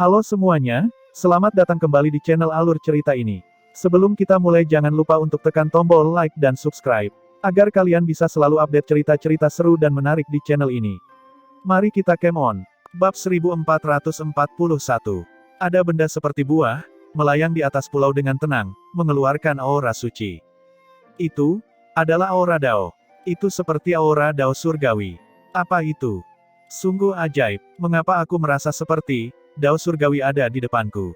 Halo semuanya, selamat datang kembali di channel Alur Cerita ini. Sebelum kita mulai jangan lupa untuk tekan tombol like dan subscribe, agar kalian bisa selalu update cerita-cerita seru dan menarik di channel ini. Mari kita game on. Bab 1441. Ada benda seperti buah, melayang di atas pulau dengan tenang, mengeluarkan aura suci. Itu adalah aura Dao. Itu seperti aura Dao surgawi. Apa itu? Sungguh ajaib, mengapa aku merasa seperti Dao surgawi ada di depanku.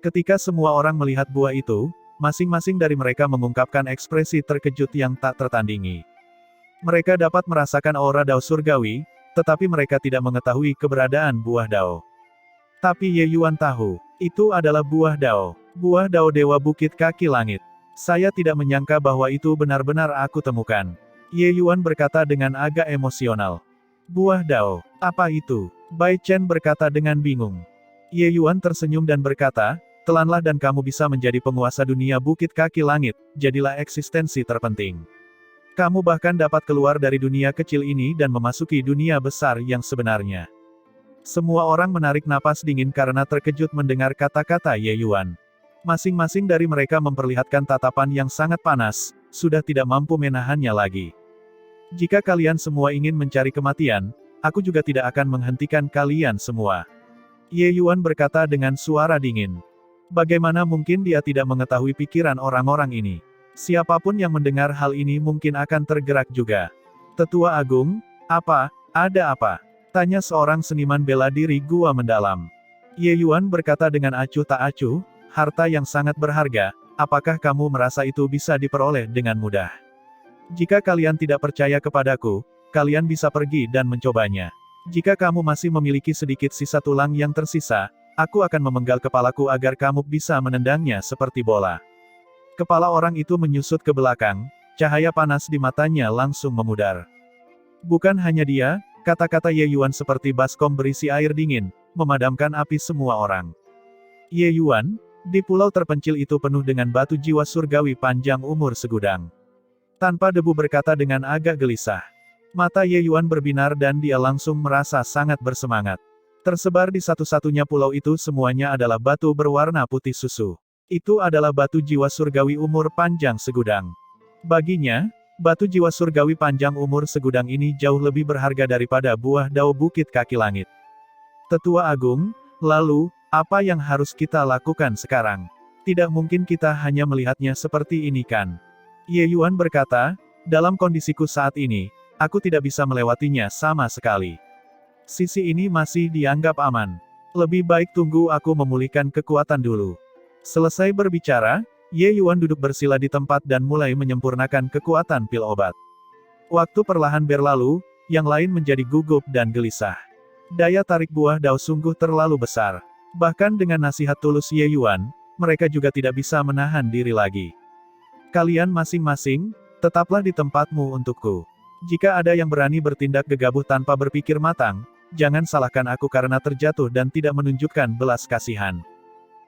Ketika semua orang melihat buah itu, masing-masing dari mereka mengungkapkan ekspresi terkejut yang tak tertandingi. Mereka dapat merasakan aura Dao surgawi, tetapi mereka tidak mengetahui keberadaan buah Dao. Tapi Ye Yuan tahu, itu adalah buah Dao. Buah Dao Dewa Bukit Kaki Langit. Saya tidak menyangka bahwa itu benar-benar aku temukan. Ye Yuan berkata dengan agak emosional. Buah Dao, apa itu? Bai Chen berkata dengan bingung. Ye Yuan tersenyum dan berkata, telanlah dan kamu bisa menjadi penguasa dunia Bukit Kaki Langit, jadilah eksistensi terpenting. Kamu bahkan dapat keluar dari dunia kecil ini dan memasuki dunia besar yang sebenarnya. Semua orang menarik napas dingin karena terkejut mendengar kata-kata Ye Yuan. Masing-masing dari mereka memperlihatkan tatapan yang sangat panas, sudah tidak mampu menahannya lagi. Jika kalian semua ingin mencari kematian, aku juga tidak akan menghentikan kalian semua. Ye Yuan berkata dengan suara dingin. Bagaimana mungkin dia tidak mengetahui pikiran orang-orang ini? Siapapun yang mendengar hal ini mungkin akan tergerak juga. Tetua Agung, apa? Ada apa? Tanya seorang seniman bela diri gua mendalam. Ye Yuan berkata dengan acuh tak acuh, harta yang sangat berharga, apakah kamu merasa itu bisa diperoleh dengan mudah? Jika kalian tidak percaya kepadaku, kalian bisa pergi dan mencobanya. Jika kamu masih memiliki sedikit sisa tulang yang tersisa, aku akan memenggal kepalaku agar kamu bisa menendangnya seperti bola. Kepala orang itu menyusut ke belakang, cahaya panas di matanya langsung memudar. Bukan hanya dia, kata-kata Ye Yuan seperti baskom berisi air dingin, memadamkan api semua orang. Ye Yuan, di pulau terpencil itu penuh dengan batu jiwa surgawi panjang umur segudang. Tanpa debu berkata dengan agak gelisah. Mata Ye Yuan berbinar dan dia langsung merasa sangat bersemangat. Tersebar di satu-satunya pulau itu semuanya adalah batu berwarna putih susu. Itu adalah batu jiwa surgawi umur panjang segudang. Baginya, batu jiwa surgawi panjang umur segudang ini jauh lebih berharga daripada buah Dao Bukit Kaki Langit. Tetua Agung, lalu, apa yang harus kita lakukan sekarang? Tidak mungkin kita hanya melihatnya seperti ini kan? Ye Yuan berkata, dalam kondisiku saat ini, aku tidak bisa melewatinya sama sekali. Sisi ini masih dianggap aman. Lebih baik tunggu aku memulihkan kekuatan dulu. Selesai berbicara, Ye Yuan duduk bersila di tempat dan mulai menyempurnakan kekuatan pil obat. Waktu perlahan berlalu, yang lain menjadi gugup dan gelisah. Daya tarik buah Dao sungguh terlalu besar. Bahkan dengan nasihat tulus Ye Yuan, mereka juga tidak bisa menahan diri lagi. Kalian masing-masing, tetaplah di tempatmu untukku. Jika ada yang berani bertindak gegabah tanpa berpikir matang, jangan salahkan aku karena terjatuh dan tidak menunjukkan belas kasihan.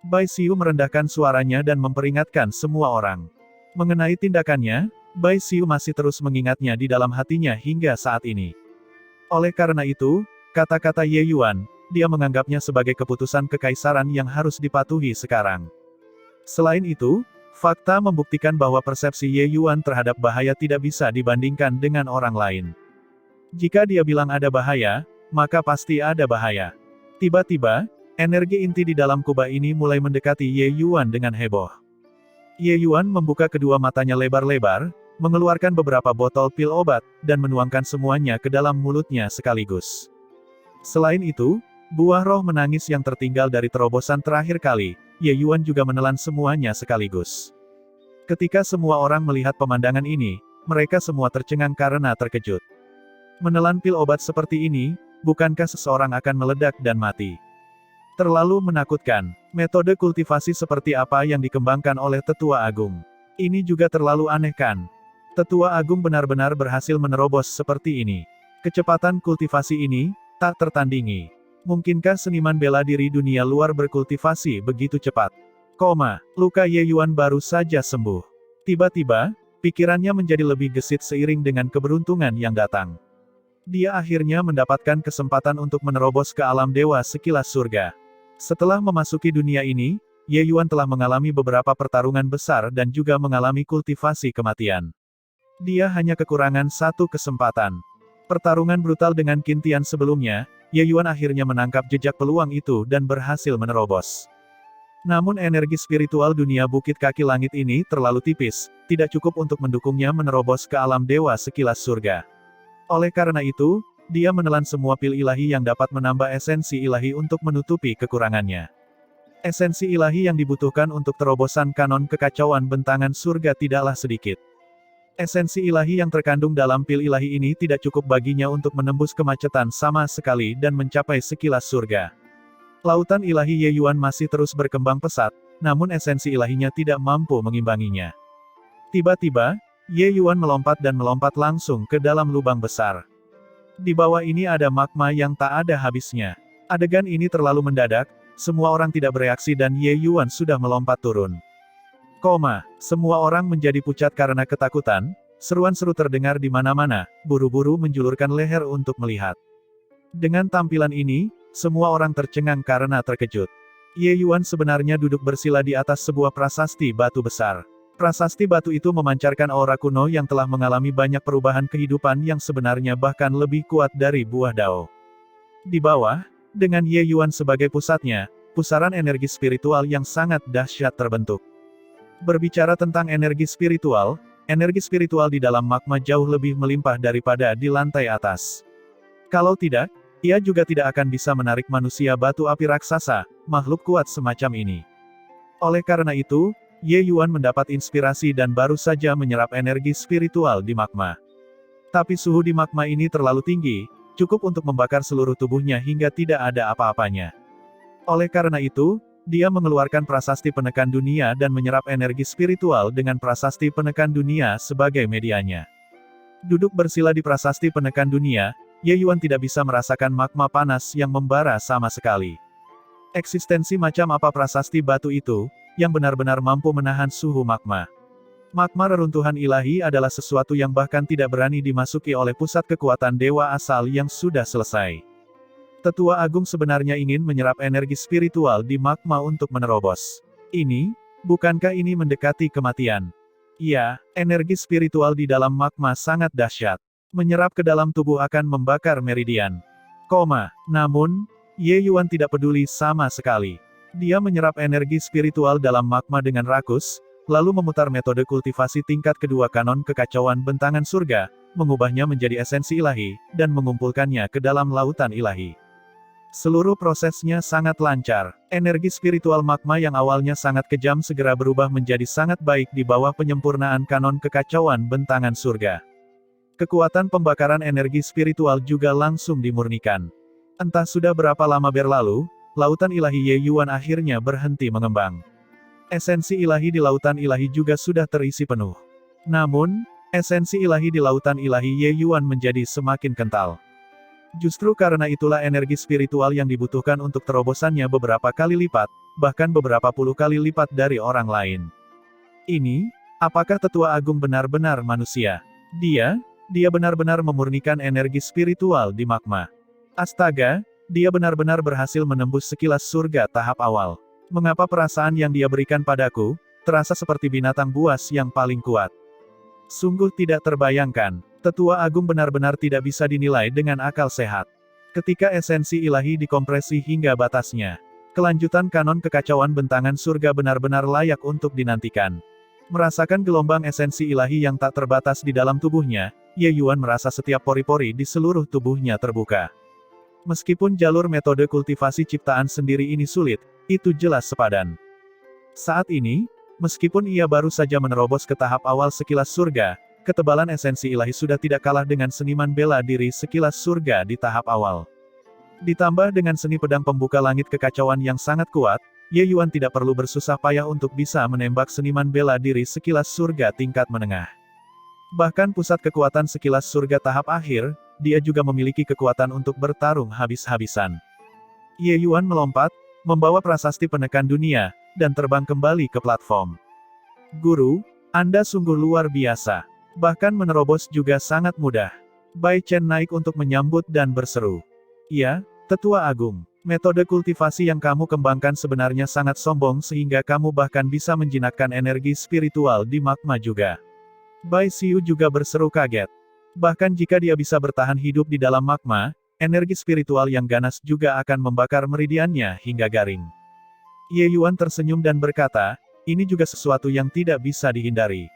Bai Xiu merendahkan suaranya dan memperingatkan semua orang. Mengenai tindakannya, Bai Xiu masih terus mengingatnya di dalam hatinya hingga saat ini. Oleh karena itu, kata-kata Ye Yuan, dia menganggapnya sebagai keputusan kekaisaran yang harus dipatuhi sekarang. Selain itu, fakta membuktikan bahwa persepsi Ye Yuan terhadap bahaya tidak bisa dibandingkan dengan orang lain. Jika dia bilang ada bahaya, maka pasti ada bahaya. Tiba-tiba, energi inti di dalam kubah ini mulai mendekati Ye Yuan dengan heboh. Ye Yuan membuka kedua matanya lebar-lebar, mengeluarkan beberapa botol pil obat, dan menuangkan semuanya ke dalam mulutnya sekaligus. Selain itu, buah roh menangis yang tertinggal dari terobosan terakhir kali, Ye Yuan juga menelan semuanya sekaligus. Ketika semua orang melihat pemandangan ini, mereka semua tercengang karena terkejut. Menelan pil obat seperti ini, bukankah seseorang akan meledak dan mati? Terlalu menakutkan. Metode kultivasi seperti apa yang dikembangkan oleh Tetua Agung? Ini juga terlalu aneh kan? Tetua Agung benar-benar berhasil menerobos seperti ini. Kecepatan kultivasi ini, tak tertandingi. Mungkinkah seniman bela diri dunia luar berkultivasi begitu cepat? Luka Ye Yuan baru saja sembuh. Tiba-tiba, pikirannya menjadi lebih gesit seiring dengan keberuntungan yang datang. Dia akhirnya mendapatkan kesempatan untuk menerobos ke alam dewa sekilas surga. Setelah memasuki dunia ini, Ye Yuan telah mengalami beberapa pertarungan besar dan juga mengalami kultivasi kematian. Dia hanya kekurangan satu kesempatan. Pertarungan brutal dengan Qin Tian sebelumnya, Ye Yuan akhirnya menangkap jejak peluang itu dan berhasil menerobos. Namun energi spiritual dunia Bukit Kaki Langit ini terlalu tipis, tidak cukup untuk mendukungnya menerobos ke alam dewa sekilas surga. Oleh karena itu, dia menelan semua pil ilahi yang dapat menambah esensi ilahi untuk menutupi kekurangannya. Esensi ilahi yang dibutuhkan untuk terobosan kanon kekacauan bentangan surga tidaklah sedikit. Esensi ilahi yang terkandung dalam pil ilahi ini tidak cukup baginya untuk menembus kemacetan sama sekali dan mencapai sekilas surga. Lautan ilahi Ye Yuan masih terus berkembang pesat, namun esensi ilahinya tidak mampu mengimbanginya. Tiba-tiba, Ye Yuan melompat dan melompat langsung ke dalam lubang besar. Di bawah ini ada magma yang tak ada habisnya. Adegan ini terlalu mendadak, semua orang tidak bereaksi dan Ye Yuan sudah melompat turun. Semua orang menjadi pucat karena ketakutan, seruan seru terdengar di mana-mana, buru-buru menjulurkan leher untuk melihat. Dengan tampilan ini, semua orang tercengang karena terkejut. Ye Yuan sebenarnya duduk bersila di atas sebuah prasasti batu besar. Prasasti batu itu memancarkan aura kuno yang telah mengalami banyak perubahan kehidupan yang sebenarnya bahkan lebih kuat dari buah dao. Di bawah, dengan Ye Yuan sebagai pusatnya, pusaran energi spiritual yang sangat dahsyat terbentuk. Berbicara tentang energi spiritual di dalam magma jauh lebih melimpah daripada di lantai atas. Kalau tidak, ia juga tidak akan bisa menarik manusia batu api raksasa, makhluk kuat semacam ini. Oleh karena itu, Ye Yuan mendapat inspirasi dan baru saja menyerap energi spiritual di magma. Tapi suhu di magma ini terlalu tinggi, cukup untuk membakar seluruh tubuhnya hingga tidak ada apa-apanya. Oleh karena itu, dia mengeluarkan prasasti penekan dunia dan menyerap energi spiritual dengan prasasti penekan dunia sebagai medianya. Duduk bersila di prasasti penekan dunia, Ye Yuan tidak bisa merasakan magma panas yang membara sama sekali. Eksistensi macam apa prasasti batu itu, yang benar-benar mampu menahan suhu magma. Magma reruntuhan ilahi adalah sesuatu yang bahkan tidak berani dimasuki oleh pusat kekuatan dewa asal yang sudah selesai. Tetua Agung sebenarnya ingin menyerap energi spiritual di magma untuk menerobos. Bukankah ini mendekati kematian? Iya, energi spiritual di dalam magma sangat dahsyat. Menyerap ke dalam tubuh akan membakar meridian. Namun, Ye Yuan tidak peduli sama sekali. Dia menyerap energi spiritual dalam magma dengan rakus, lalu memutar metode kultivasi tingkat kedua kanon kekacauan bentangan surga, mengubahnya menjadi esensi ilahi, dan mengumpulkannya ke dalam lautan ilahi. Seluruh prosesnya sangat lancar. Energi spiritual magma yang awalnya sangat kejam segera berubah menjadi sangat baik di bawah penyempurnaan kanon kekacauan bentangan surga. Kekuatan pembakaran energi spiritual juga langsung dimurnikan. Entah sudah berapa lama berlalu, lautan ilahi Ye Yuan akhirnya berhenti mengembang. Esensi ilahi di lautan ilahi juga sudah terisi penuh. Namun, esensi ilahi di lautan ilahi Ye Yuan menjadi semakin kental. Justru karena itulah energi spiritual yang dibutuhkan untuk terobosannya beberapa kali lipat, bahkan beberapa puluh kali lipat dari orang lain. Apakah Tetua Agung benar-benar manusia? Dia benar-benar memurnikan energi spiritual di magma. Astaga! Dia benar-benar berhasil menembus sekilas surga tahap awal. Mengapa perasaan yang dia berikan padaku, terasa seperti binatang buas yang paling kuat? Sungguh tidak terbayangkan. Tetua Agung benar-benar tidak bisa dinilai dengan akal sehat. Ketika esensi ilahi dikompresi hingga batasnya, kelanjutan kanon kekacauan bentangan surga benar-benar layak untuk dinantikan. Merasakan gelombang esensi ilahi yang tak terbatas di dalam tubuhnya, Ye Yuan merasa setiap pori-pori di seluruh tubuhnya terbuka. Meskipun jalur metode kultivasi ciptaan sendiri ini sulit, itu jelas sepadan. Saat ini, meskipun ia baru saja menerobos ke tahap awal sekilas surga, ketebalan esensi ilahi sudah tidak kalah dengan seniman bela diri sekilas surga di tahap awal. Ditambah dengan seni pedang pembuka langit kekacauan yang sangat kuat, Ye Yuan tidak perlu bersusah payah untuk bisa menembak seniman bela diri sekilas surga tingkat menengah. Bahkan pusat kekuatan sekilas surga tahap akhir, dia juga memiliki kekuatan untuk bertarung habis-habisan. Ye Yuan melompat, membawa prasasti penekan dunia, dan terbang kembali ke platform. Guru, Anda sungguh luar biasa. Bahkan menerobos juga sangat mudah. Bai Chen naik untuk menyambut dan berseru. Ya, Tetua Agung. Metode kultivasi yang kamu kembangkan sebenarnya sangat sombong sehingga kamu bahkan bisa menjinakkan energi spiritual di magma juga. Bai Xiu juga berseru kaget. Bahkan jika dia bisa bertahan hidup di dalam magma, energi spiritual yang ganas juga akan membakar meridiannya hingga garing. Ye Yuan tersenyum dan berkata, ini juga sesuatu yang tidak bisa dihindari.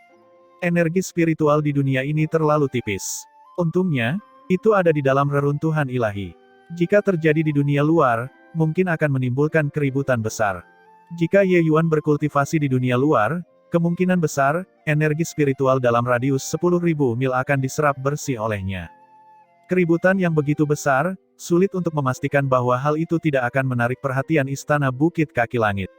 Energi spiritual di dunia ini terlalu tipis. Untungnya, itu ada di dalam reruntuhan ilahi. Jika terjadi di dunia luar, mungkin akan menimbulkan keributan besar. Jika Ye Yuan berkultivasi di dunia luar, kemungkinan besar, energi spiritual dalam radius 10.000 mil akan diserap bersih olehnya. Keributan yang begitu besar, sulit untuk memastikan bahwa hal itu tidak akan menarik perhatian Istana Bukit Kaki Langit.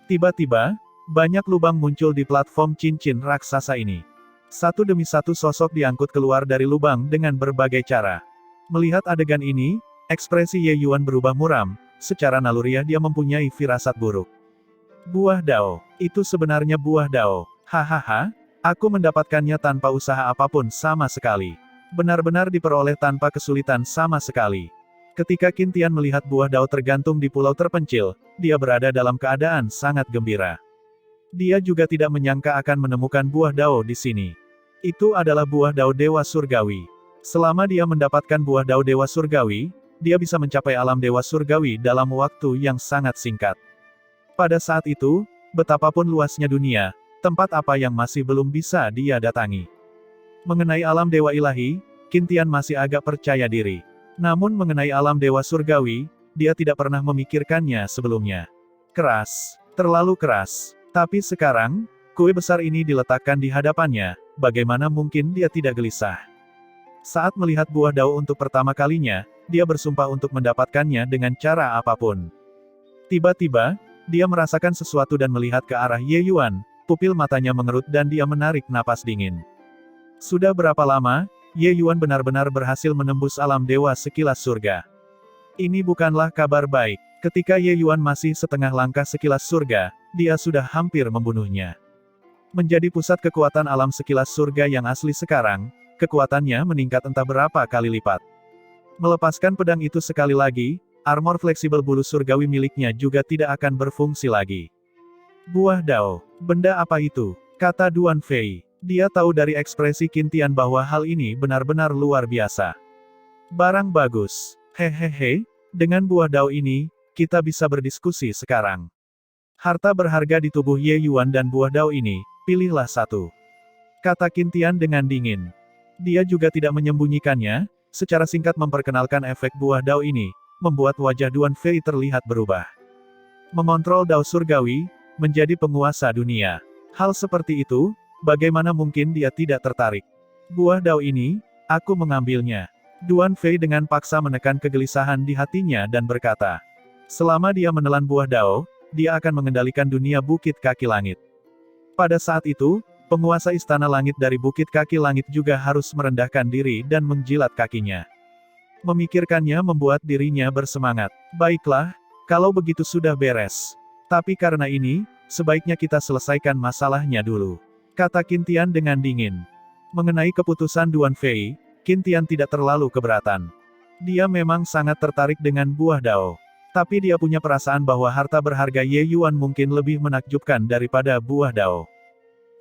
Tiba-tiba, banyak lubang muncul di platform cincin raksasa ini. Satu demi satu sosok diangkut keluar dari lubang dengan berbagai cara. Melihat adegan ini, ekspresi Ye Yuan berubah muram, secara naluriah dia mempunyai firasat buruk. Buah Dao, itu sebenarnya buah Dao. Hahaha, aku mendapatkannya tanpa usaha apapun sama sekali. Benar-benar diperoleh tanpa kesulitan sama sekali. Ketika Qin Tian melihat buah Dao tergantung di pulau terpencil, dia berada dalam keadaan sangat gembira. Dia juga tidak menyangka akan menemukan buah Dao di sini. Itu adalah buah Dao Dewa Surgawi. Selama dia mendapatkan buah Dao Dewa Surgawi, dia bisa mencapai alam Dewa Surgawi dalam waktu yang sangat singkat. Pada saat itu, betapapun luasnya dunia, tempat apa yang masih belum bisa dia datangi. Mengenai alam Dewa Ilahi, Qin Tian masih agak percaya diri. Namun mengenai alam Dewa Surgawi, dia tidak pernah memikirkannya sebelumnya. Keras, terlalu keras. Tapi sekarang, kue besar ini diletakkan di hadapannya, bagaimana mungkin dia tidak gelisah? Saat melihat buah Dao untuk pertama kalinya, dia bersumpah untuk mendapatkannya dengan cara apapun. Tiba-tiba, dia merasakan sesuatu dan melihat ke arah Ye Yuan, pupil matanya mengerut dan dia menarik napas dingin. Sudah berapa lama, Ye Yuan benar-benar berhasil menembus alam dewa sekilas surga. Ini bukanlah kabar baik. Ketika Ye Yuan masih setengah langkah sekilas surga, dia sudah hampir membunuhnya. Menjadi pusat kekuatan alam sekilas surga yang asli sekarang, kekuatannya meningkat entah berapa kali lipat. Melepaskan pedang itu sekali lagi, armor fleksibel bulu surgawi miliknya juga tidak akan berfungsi lagi. Buah Dao, benda apa itu? Kata Duan Fei. Dia tahu dari ekspresi Qin Tian bahwa hal ini benar-benar luar biasa. Barang bagus. Hehehe, dengan buah Dao ini, kita bisa berdiskusi sekarang. Harta berharga di tubuh Ye Yuan dan buah Dao ini, pilihlah satu. Kata Qin Tian dengan dingin. Dia juga tidak menyembunyikannya, secara singkat memperkenalkan efek buah Dao ini, membuat wajah Duan Fei terlihat berubah. Mengontrol Dao Surgawi, menjadi penguasa dunia. Hal seperti itu, bagaimana mungkin dia tidak tertarik? Buah Dao ini, aku mengambilnya. Duan Fei dengan paksa menekan kegelisahan di hatinya dan berkata. Selama dia menelan buah Dao, dia akan mengendalikan dunia Bukit Kaki Langit. Pada saat itu, penguasa Istana Langit dari Bukit Kaki Langit juga harus merendahkan diri dan menjilat kakinya. Memikirkannya membuat dirinya bersemangat. Baiklah, kalau begitu sudah beres. Tapi karena ini, sebaiknya kita selesaikan masalahnya dulu. Kata Qin Tian dengan dingin. Mengenai keputusan Duan Fei, Qin Tian tidak terlalu keberatan. Dia memang sangat tertarik dengan buah Dao. Tapi dia punya perasaan bahwa harta berharga Ye Yuan mungkin lebih menakjubkan daripada buah Dao.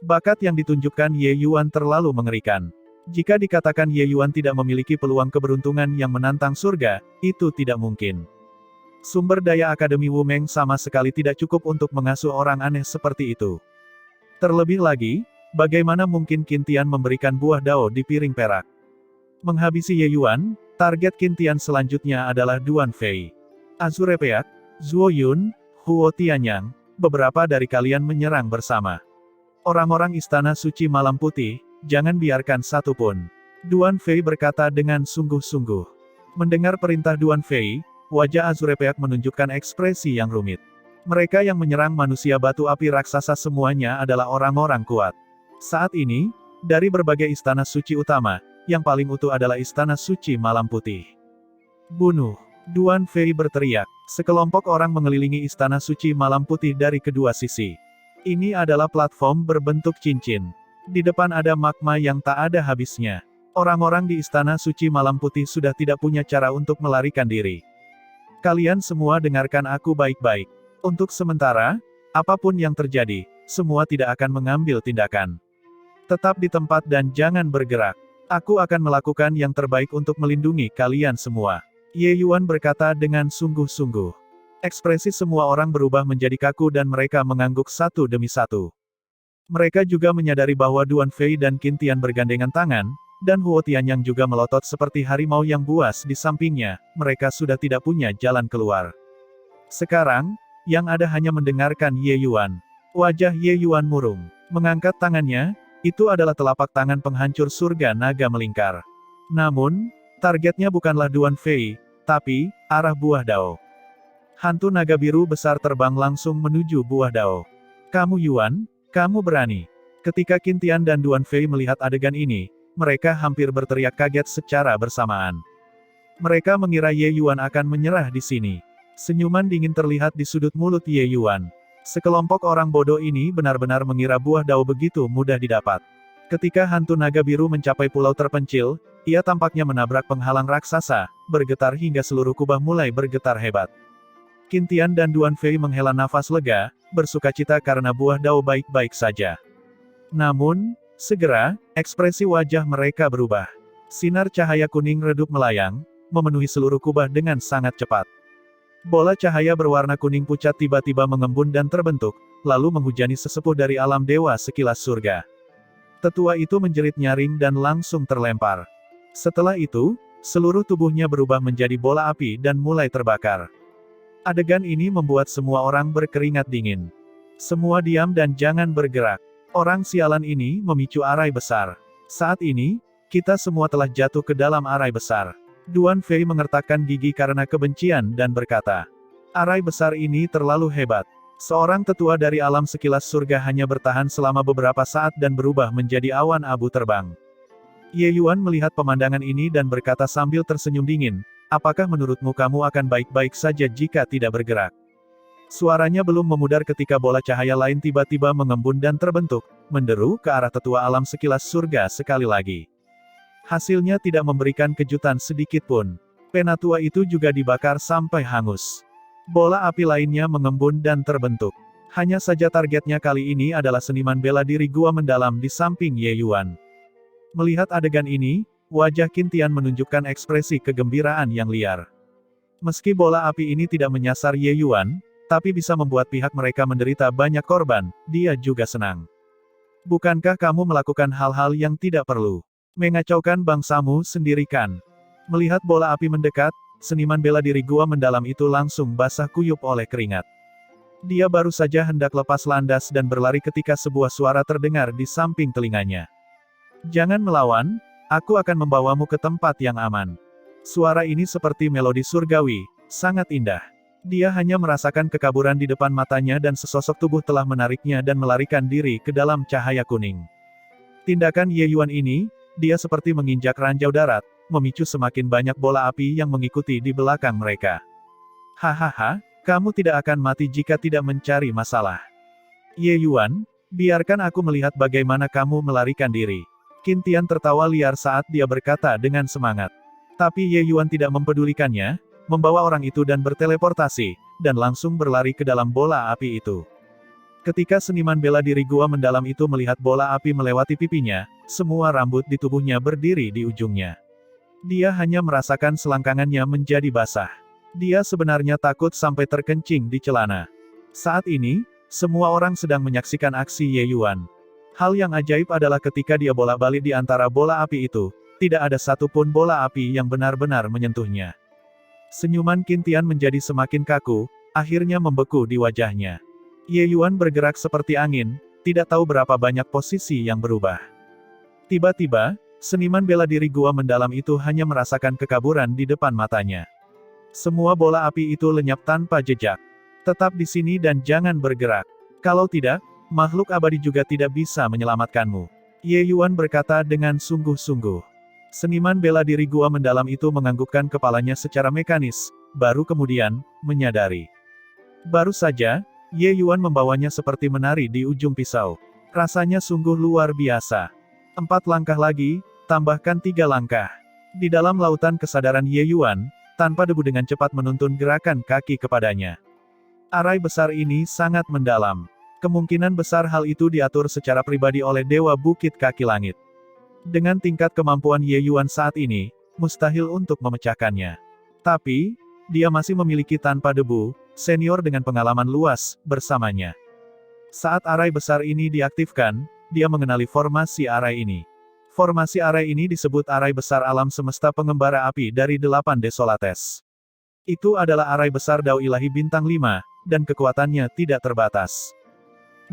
Bakat yang ditunjukkan Ye Yuan terlalu mengerikan. Jika dikatakan Ye Yuan tidak memiliki peluang keberuntungan yang menantang surga, itu tidak mungkin. Sumber daya Akademi Wumeng sama sekali tidak cukup untuk mengasuh orang aneh seperti itu. Terlebih lagi, bagaimana mungkin Qin Tian memberikan buah Dao di piring perak? Menghabisi Ye Yuan, target Qin Tian selanjutnya adalah Duan Fei. Azure Peak, Zuo Yun, Huo Tianyang, beberapa dari kalian menyerang bersama. Orang-orang Istana Suci Malam Putih, jangan biarkan satu pun. Duan Fei berkata dengan sungguh-sungguh. Mendengar perintah Duan Fei, wajah Azure Peak menunjukkan ekspresi yang rumit. Mereka yang menyerang manusia batu api raksasa semuanya adalah orang-orang kuat. Saat ini, dari berbagai Istana Suci utama, yang paling utuh adalah Istana Suci Malam Putih. Bunuh! Duan Fei berteriak. Sekelompok orang mengelilingi Istana Suci Malam Putih dari kedua sisi. Ini adalah platform berbentuk cincin. Di depan ada magma yang tak ada habisnya. Orang-orang di Istana Suci Malam Putih sudah tidak punya cara untuk melarikan diri. Kalian semua dengarkan aku baik-baik. Untuk sementara, apapun yang terjadi, semua tidak akan mengambil tindakan. Tetap di tempat dan jangan bergerak. Aku akan melakukan yang terbaik untuk melindungi kalian semua. Ye Yuan berkata dengan sungguh-sungguh. Ekspresi semua orang berubah menjadi kaku dan mereka mengangguk satu demi satu. Mereka juga menyadari bahwa Duan Fei dan Qin Tian bergandengan tangan, dan Huo Tianyang juga melotot seperti harimau yang buas di sampingnya, mereka sudah tidak punya jalan keluar. Sekarang, yang ada hanya mendengarkan Ye Yuan. Wajah Ye Yuan murung. Mengangkat tangannya, itu adalah telapak tangan penghancur surga naga melingkar. Namun, targetnya bukanlah Duan Fei, tapi arah buah dao. Hantu naga biru besar terbang langsung menuju buah dao. Kamu Yuan, kamu berani. Ketika Qin Tian dan Duan Fei melihat adegan ini, mereka hampir berteriak kaget secara bersamaan. Mereka mengira Ye Yuan akan menyerah di sini. Senyuman dingin terlihat di sudut mulut Ye Yuan. Sekelompok orang bodoh ini benar-benar mengira buah dao begitu mudah didapat. Ketika hantu naga biru mencapai pulau terpencil, ia tampaknya menabrak penghalang raksasa, bergetar hingga seluruh kubah mulai bergetar hebat. Qin Tian dan Duan Fei menghela nafas lega, bersukacita karena buah dao baik-baik saja. Namun, segera, ekspresi wajah mereka berubah. Sinar cahaya kuning redup melayang, memenuhi seluruh kubah dengan sangat cepat. Bola cahaya berwarna kuning pucat tiba-tiba mengembun dan terbentuk, lalu menghujani sesepuh dari alam dewa sekilas surga. Tetua itu menjerit nyaring dan langsung terlempar. Setelah itu, seluruh tubuhnya berubah menjadi bola api dan mulai terbakar. Adegan ini membuat semua orang berkeringat dingin. Semua diam dan jangan bergerak. Orang sialan ini memicu arai besar. Saat ini, kita semua telah jatuh ke dalam arai besar. Duan Fei mengertakkan gigi karena kebencian dan berkata, arai besar ini terlalu hebat. Seorang tetua dari alam sekilas surga hanya bertahan selama beberapa saat dan berubah menjadi awan abu terbang. Ye Yuan melihat pemandangan ini dan berkata sambil tersenyum dingin, apakah menurutmu kamu akan baik-baik saja jika tidak bergerak? Suaranya belum memudar ketika bola cahaya lain tiba-tiba mengembun dan terbentuk, menderu ke arah tetua alam sekilas surga sekali lagi. Hasilnya tidak memberikan kejutan sedikit pun. Penatua itu juga dibakar sampai hangus. Bola api lainnya mengembun dan terbentuk. Hanya saja targetnya kali ini adalah seniman bela diri gua mendalam di samping Ye Yuan. Melihat adegan ini, wajah Qin Tian menunjukkan ekspresi kegembiraan yang liar. Meski bola api ini tidak menyasar Ye Yuan, tapi bisa membuat pihak mereka menderita banyak korban, dia juga senang. Bukankah kamu melakukan hal-hal yang tidak perlu? Mengacaukan bangsamu sendiri kan? Melihat bola api mendekat, seniman bela diri gua mendalam itu langsung basah kuyup oleh keringat. Dia baru saja hendak lepas landas dan berlari ketika sebuah suara terdengar di samping telinganya. Jangan melawan, aku akan membawamu ke tempat yang aman. Suara ini seperti melodi surgawi, sangat indah. Dia hanya merasakan kekaburan di depan matanya dan sesosok tubuh telah menariknya dan melarikan diri ke dalam cahaya kuning. Tindakan Ye Yuan ini, dia seperti menginjak ranjau darat, memicu semakin banyak bola api yang mengikuti di belakang mereka. Hahaha, kamu tidak akan mati jika tidak mencari masalah. Ye Yuan, biarkan aku melihat bagaimana kamu melarikan diri. Qin Tian tertawa liar saat dia berkata dengan semangat. Tapi Ye Yuan tidak mempedulikannya, membawa orang itu dan berteleportasi, dan langsung berlari ke dalam bola api itu. Ketika seniman bela diri gua mendalam itu melihat bola api melewati pipinya, semua rambut di tubuhnya berdiri di ujungnya. Dia hanya merasakan selangkangannya menjadi basah. Dia sebenarnya takut sampai terkencing di celana. Saat ini, semua orang sedang menyaksikan aksi Ye Yuan. Hal yang ajaib adalah ketika dia bolak-balik di antara bola api itu, tidak ada satupun bola api yang benar-benar menyentuhnya. Senyuman Qin Tian menjadi semakin kaku, akhirnya membeku di wajahnya. Ye Yuan bergerak seperti angin, tidak tahu berapa banyak posisi yang berubah. Tiba-tiba, seniman bela diri gua mendalam itu hanya merasakan kekaburan di depan matanya. Semua bola api itu lenyap tanpa jejak. Tetap di sini dan jangan bergerak. Kalau tidak, makhluk abadi juga tidak bisa menyelamatkanmu. Ye Yuan berkata dengan sungguh-sungguh. Seniman bela diri gua mendalam itu menganggukkan kepalanya secara mekanis, baru kemudian, menyadari. Baru saja, Ye Yuan membawanya seperti menari di ujung pisau. Rasanya sungguh luar biasa. 4 langkah lagi, tambahkan 3 langkah. Di dalam lautan kesadaran Ye Yuan, tanpa debu dengan cepat menuntun gerakan kaki kepadanya. Arai besar ini sangat mendalam. Kemungkinan besar hal itu diatur secara pribadi oleh Dewa Bukit Kaki Langit. Dengan tingkat kemampuan Ye Yuan saat ini, mustahil untuk memecahkannya. Tapi, dia masih memiliki tanpa debu, senior dengan pengalaman luas, bersamanya. Saat arai besar ini diaktifkan, dia mengenali formasi arai ini. Formasi arai ini disebut arai besar alam semesta pengembara api dari 8 Desolates. Itu adalah arai besar Dao Ilahi Bintang 5, dan kekuatannya tidak terbatas.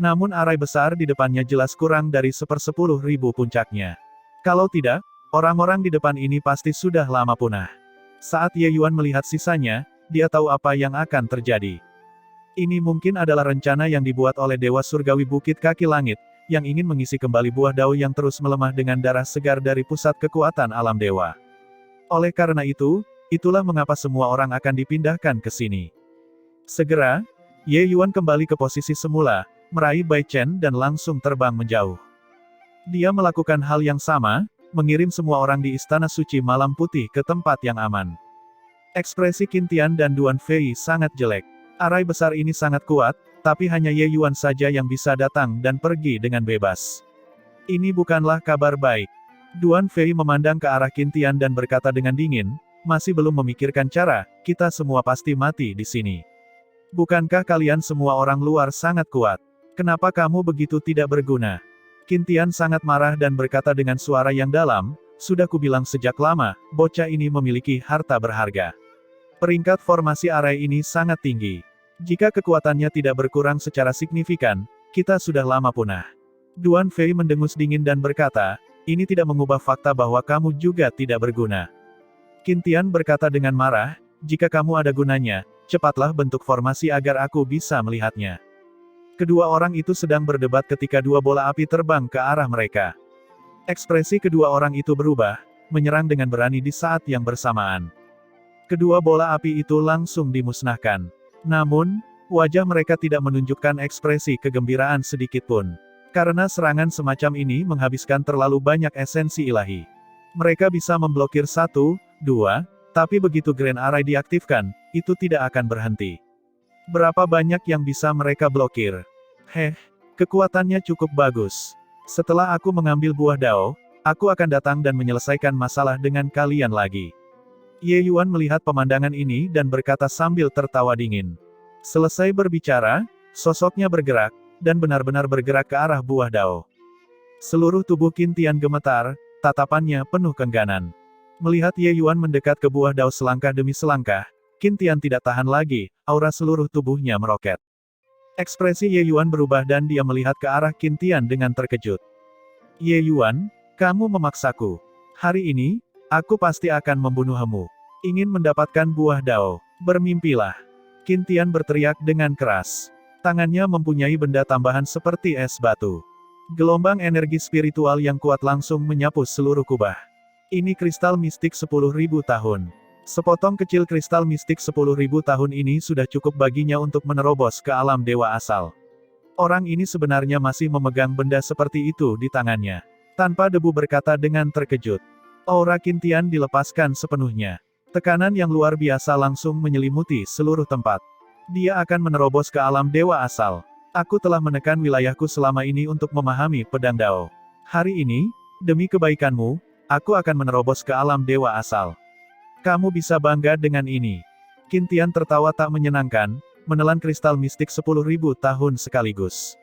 Namun arai besar di depannya jelas kurang dari 1/10.000 puncaknya. Kalau tidak, orang-orang di depan ini pasti sudah lama punah. Saat Ye Yuan melihat sisanya, dia tahu apa yang akan terjadi. Ini mungkin adalah rencana yang dibuat oleh Dewa Surgawi Bukit Kaki Langit, yang ingin mengisi kembali buah Dao yang terus melemah dengan darah segar dari pusat kekuatan alam dewa. Oleh karena itu, itulah mengapa semua orang akan dipindahkan ke sini. Segera, Ye Yuan kembali ke posisi semula, meraih Bai Chen dan langsung terbang menjauh. Dia melakukan hal yang sama, mengirim semua orang di Istana Suci Malam Putih ke tempat yang aman. Ekspresi Qin Tian dan Duan Fei sangat jelek. Arai besar ini sangat kuat, tapi hanya Ye Yuan saja yang bisa datang dan pergi dengan bebas. Ini bukanlah kabar baik. Duan Fei memandang ke arah Qin Tian dan berkata dengan dingin, masih belum memikirkan cara, kita semua pasti mati di sini. Bukankah kalian semua orang luar sangat kuat? Kenapa kamu begitu tidak berguna? Qin Tian sangat marah dan berkata dengan suara yang dalam, sudah kubilang sejak lama, bocah ini memiliki harta berharga. Peringkat formasi arai ini sangat tinggi. Jika kekuatannya tidak berkurang secara signifikan, kita sudah lama punah. Duan Fei mendengus dingin dan berkata, ini tidak mengubah fakta bahwa kamu juga tidak berguna. Qin Tian berkata dengan marah, jika kamu ada gunanya, cepatlah bentuk formasi agar aku bisa melihatnya. Kedua orang itu sedang berdebat ketika dua bola api terbang ke arah mereka. Ekspresi kedua orang itu berubah, menyerang dengan berani di saat yang bersamaan. Kedua bola api itu langsung dimusnahkan. Namun, wajah mereka tidak menunjukkan ekspresi kegembiraan sedikitpun. Karena serangan semacam ini menghabiskan terlalu banyak esensi ilahi. Mereka bisa memblokir 1, 2, tapi begitu Grand Array diaktifkan, itu tidak akan berhenti. Berapa banyak yang bisa mereka blokir? Kekuatannya cukup bagus. Setelah aku mengambil buah Dao, aku akan datang dan menyelesaikan masalah dengan kalian lagi. Ye Yuan melihat pemandangan ini dan berkata sambil tertawa dingin. Selesai berbicara, sosoknya bergerak, dan benar-benar bergerak ke arah buah Dao. Seluruh tubuh Qin Tian gemetar, tatapannya penuh keengganan. Melihat Ye Yuan mendekat ke buah Dao selangkah demi selangkah, Qin Tian tidak tahan lagi, aura seluruh tubuhnya meroket. Ekspresi Ye Yuan berubah dan dia melihat ke arah Qin Tian dengan terkejut. Ye Yuan, kamu memaksaku. Hari ini, aku pasti akan membunuhmu. Ingin mendapatkan buah Dao. Bermimpilah. Qin Tian berteriak dengan keras. Tangannya mempunyai benda tambahan seperti es batu. Gelombang energi spiritual yang kuat langsung menyapu seluruh kubah. Ini kristal mistik 10.000 tahun. Sepotong kecil kristal mistik 10.000 tahun ini sudah cukup baginya untuk menerobos ke alam dewa asal. Orang ini sebenarnya masih memegang benda seperti itu di tangannya. Tanpa debu berkata dengan terkejut. Aura Qin Tian dilepaskan sepenuhnya. Tekanan yang luar biasa langsung menyelimuti seluruh tempat. Dia akan menerobos ke alam dewa asal. Aku telah menekan wilayahku selama ini untuk memahami pedang Dao. Hari ini, demi kebaikanmu, aku akan menerobos ke alam dewa asal. Kamu bisa bangga dengan ini. Qin Tian tertawa tak menyenangkan, menelan kristal mistik 10.000 tahun sekaligus.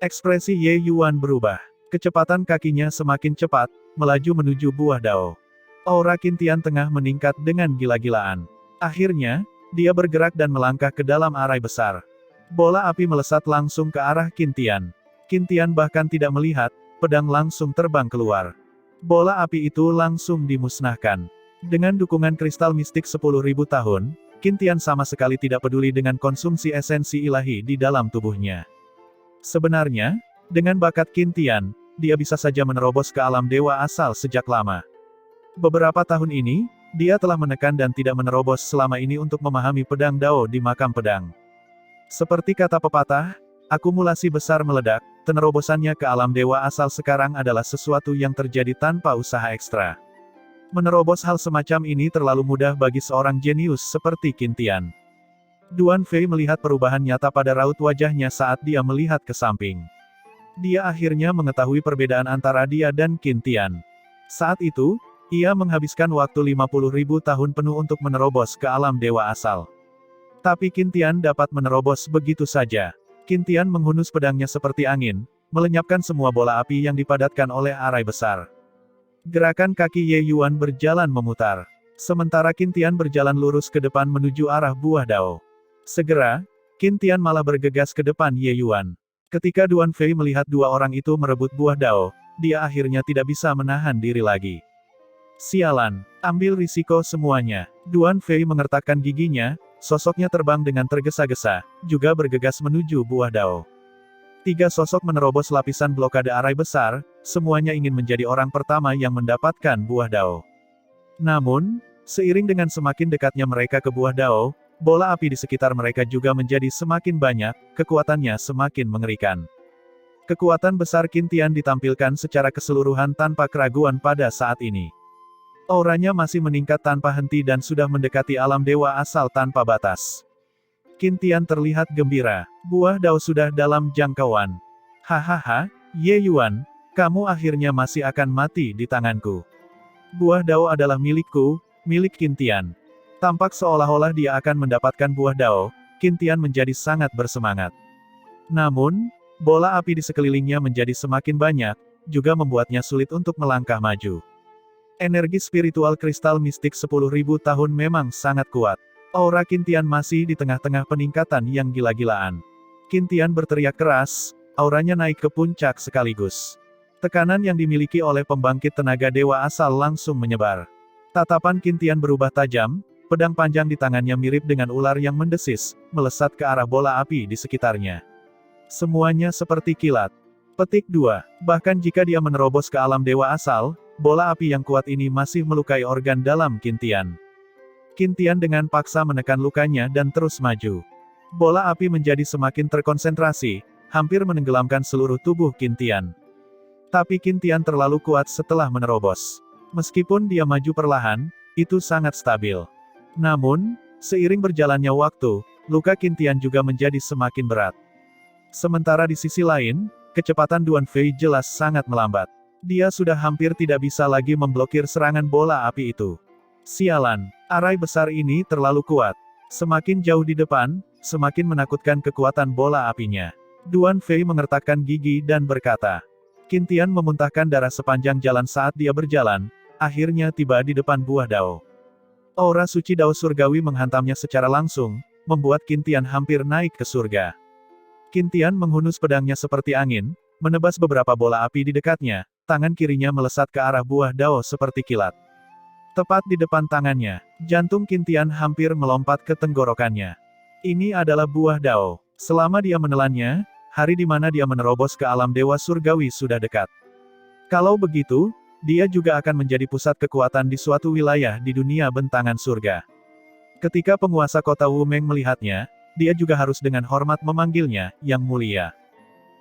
Ekspresi Ye Yuan berubah. Kecepatan kakinya semakin cepat, melaju menuju buah Dao. Aura Qin Tian tengah meningkat dengan gila-gilaan. Akhirnya, dia bergerak dan melangkah ke dalam arai besar. Bola api melesat langsung ke arah Qin Tian. Qin Tian bahkan tidak melihat, pedang langsung terbang keluar. Bola api itu langsung dimusnahkan. Dengan dukungan kristal mistik 10.000 tahun, Qin Tian sama sekali tidak peduli dengan konsumsi esensi ilahi di dalam tubuhnya. Sebenarnya, dengan bakat Qin Tian, dia bisa saja menerobos ke alam dewa asal sejak lama. Beberapa tahun ini, dia telah menekan dan tidak menerobos selama ini untuk memahami pedang Dao di makam pedang. Seperti kata pepatah, akumulasi besar meledak, penerobosannya ke alam dewa asal sekarang adalah sesuatu yang terjadi tanpa usaha ekstra. Menerobos hal semacam ini terlalu mudah bagi seorang jenius seperti Qin Tian. Duan Fei melihat perubahan nyata pada raut wajahnya saat dia melihat ke samping. Dia akhirnya mengetahui perbedaan antara dia dan Qin Tian. Saat itu, ia menghabiskan waktu 50.000 tahun penuh untuk menerobos ke alam dewa asal. Tapi Qin Tian dapat menerobos begitu saja. Qin Tian menghunus pedangnya seperti angin, melenyapkan semua bola api yang dipadatkan oleh arai besar. Gerakan kaki Ye Yuan berjalan memutar. Sementara Qin Tian berjalan lurus ke depan menuju arah buah dao. Segera, Qin Tian malah bergegas ke depan Ye Yuan. Ketika Duan Fei melihat dua orang itu merebut buah dao, dia akhirnya tidak bisa menahan diri lagi. Sialan, ambil risiko semuanya. Duan Fei mengertakkan giginya, sosoknya terbang dengan tergesa-gesa, juga bergegas menuju buah dao. Tiga sosok menerobos lapisan blokade arai besar, semuanya ingin menjadi orang pertama yang mendapatkan buah dao. Namun, seiring dengan semakin dekatnya mereka ke buah dao, bola api di sekitar mereka juga menjadi semakin banyak, kekuatannya semakin mengerikan. Kekuatan besar Qin Tian ditampilkan secara keseluruhan tanpa keraguan pada saat ini. Auranya masih meningkat tanpa henti dan sudah mendekati alam dewa asal tanpa batas. Qin Tian terlihat gembira. Buah dao sudah dalam jangkauan. Hahaha, Ye Yuan, kamu akhirnya masih akan mati di tanganku. Buah dao adalah milikku, milik Qin Tian. Tampak seolah-olah dia akan mendapatkan buah dao, Qin Tian menjadi sangat bersemangat. Namun, bola api di sekelilingnya menjadi semakin banyak, juga membuatnya sulit untuk melangkah maju. Energi spiritual kristal mistik 10.000 tahun memang sangat kuat. Aura Qin Tian masih di tengah-tengah peningkatan yang gila-gilaan. Qin Tian berteriak keras, auranya naik ke puncak sekaligus. Tekanan yang dimiliki oleh pembangkit tenaga dewa asal langsung menyebar. Tatapan Qin Tian berubah tajam, pedang panjang di tangannya mirip dengan ular yang mendesis, melesat ke arah bola api di sekitarnya. Semuanya seperti kilat. Petik 2. Bahkan jika dia menerobos ke alam dewa asal, bola api yang kuat ini masih melukai organ dalam Qin Tian. Qin Tian dengan paksa menekan lukanya dan terus maju. Bola api menjadi semakin terkonsentrasi, hampir menenggelamkan seluruh tubuh Qin Tian. Tapi Qin Tian terlalu kuat setelah menerobos. Meskipun dia maju perlahan, itu sangat stabil. Namun, seiring berjalannya waktu, luka Qin Tian juga menjadi semakin berat. Sementara di sisi lain, kecepatan Duan Fei jelas sangat melambat. Dia sudah hampir tidak bisa lagi memblokir serangan bola api itu. Sialan, arai besar ini terlalu kuat. Semakin jauh di depan, semakin menakutkan kekuatan bola apinya. Duan Fei mengertakkan gigi dan berkata. Qin Tian memuntahkan darah sepanjang jalan saat dia berjalan, akhirnya tiba di depan buah dao. Aura suci dao surgawi menghantamnya secara langsung, membuat Qin Tian hampir naik ke surga. Qin Tian menghunus pedangnya seperti angin, menebas beberapa bola api di dekatnya, tangan kirinya melesat ke arah buah dao seperti kilat. Tepat di depan tangannya, jantung Qin Tian hampir melompat ke tenggorokannya. Ini adalah buah dao. Selama dia menelannya, hari di mana dia menerobos ke alam dewa surgawi sudah dekat. Kalau begitu, dia juga akan menjadi pusat kekuatan di suatu wilayah di dunia bentangan surga. Ketika penguasa kota Wumeng melihatnya, dia juga harus dengan hormat memanggilnya, Yang Mulia.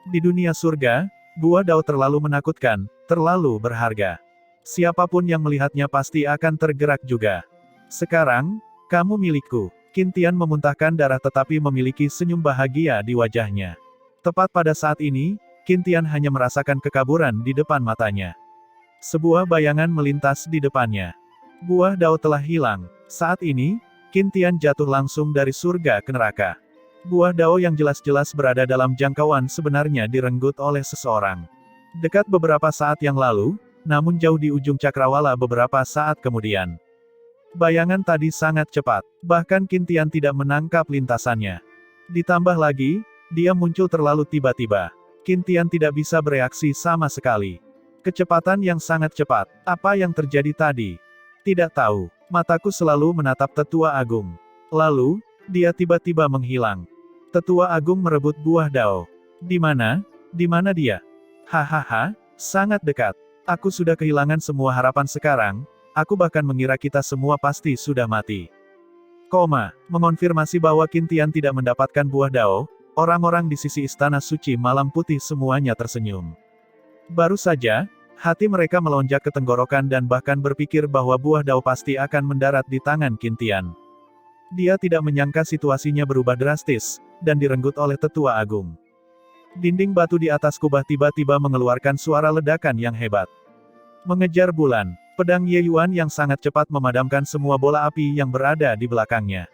Di dunia surga, buah dao terlalu menakutkan, terlalu berharga. Siapapun yang melihatnya pasti akan tergerak juga. Sekarang, kamu milikku. Qin Tian memuntahkan darah tetapi memiliki senyum bahagia di wajahnya. Tepat pada saat ini, Qin Tian hanya merasakan kekaburan di depan matanya. Sebuah bayangan melintas di depannya. Buah dao telah hilang. Saat ini, Qin Tian jatuh langsung dari surga ke neraka. Buah dao yang jelas-jelas berada dalam jangkauan sebenarnya direnggut oleh seseorang. Dekat beberapa saat yang lalu, namun jauh di ujung cakrawala beberapa saat kemudian. Bayangan tadi sangat cepat, bahkan Qin Tian tidak menangkap lintasannya. Ditambah lagi, dia muncul terlalu tiba-tiba. Qin Tian tidak bisa bereaksi sama sekali. Kecepatan yang sangat cepat. Apa yang terjadi tadi? Tidak tahu. Mataku selalu menatap Tetua Agung. Lalu, dia tiba-tiba menghilang. Tetua Agung merebut buah dao. Di mana? Di mana dia? Hahaha, sangat dekat. Aku sudah kehilangan semua harapan sekarang, aku bahkan mengira kita semua pasti sudah mati. Mengonfirmasi bahwa Qin Tian tidak mendapatkan buah dao, orang-orang di sisi Istana Suci Malam Putih semuanya tersenyum. Baru saja, Hati mereka melonjak ke tenggorokan dan bahkan berpikir bahwa buah dao pasti akan mendarat di tangan Qin Tian. Dia tidak menyangka situasinya berubah drastis, dan direnggut oleh tetua agung. Dinding batu di atas kubah tiba-tiba mengeluarkan suara ledakan yang hebat. Mengejar bulan, pedang Ye Yuan yang sangat cepat memadamkan semua bola api yang berada di belakangnya.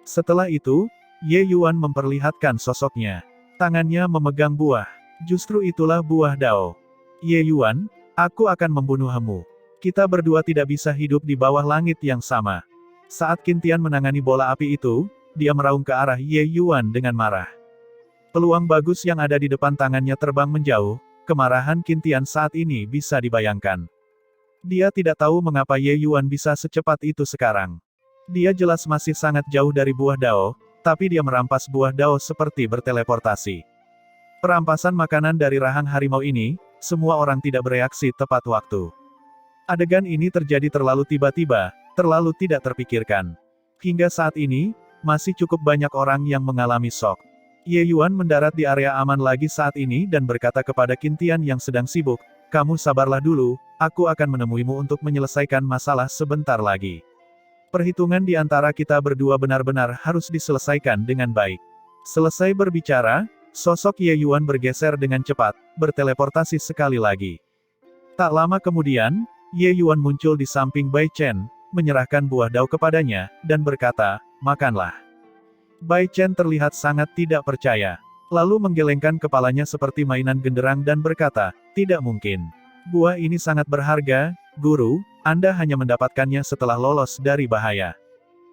Setelah itu, Ye Yuan memperlihatkan sosoknya. Tangannya memegang buah. Justru itulah buah dao. Ye Yuan, aku akan membunuhmu. Kita berdua tidak bisa hidup di bawah langit yang sama. Saat Qin Tian menangani bola api itu, dia meraung ke arah Ye Yuan dengan marah. Peluang bagus yang ada di depan tangannya terbang menjauh, kemarahan Qin Tian saat ini bisa dibayangkan. Dia tidak tahu mengapa Ye Yuan bisa secepat itu sekarang. Dia jelas masih sangat jauh dari buah dao, tapi dia merampas buah dao seperti berteleportasi. Perampasan makanan dari rahang harimau ini, semua orang tidak bereaksi tepat waktu. Adegan ini terjadi terlalu tiba-tiba, terlalu tidak terpikirkan. Hingga saat ini, masih cukup banyak orang yang mengalami shock. Ye Yuan mendarat di area aman lagi saat ini dan berkata kepada Qin Tian yang sedang sibuk, "Kamu sabarlah dulu, aku akan menemuimu untuk menyelesaikan masalah sebentar lagi. Perhitungan di antara kita berdua benar-benar harus diselesaikan dengan baik." Selesai berbicara, sosok Ye Yuan bergeser dengan cepat, berteleportasi sekali lagi. Tak lama kemudian, Ye Yuan muncul di samping Bai Chen, menyerahkan buah dao kepadanya, dan berkata, "Makanlah." Bai Chen terlihat sangat tidak percaya. Lalu menggelengkan kepalanya seperti mainan genderang dan berkata, "Tidak mungkin. Buah ini sangat berharga, Guru, Anda hanya mendapatkannya setelah lolos dari bahaya.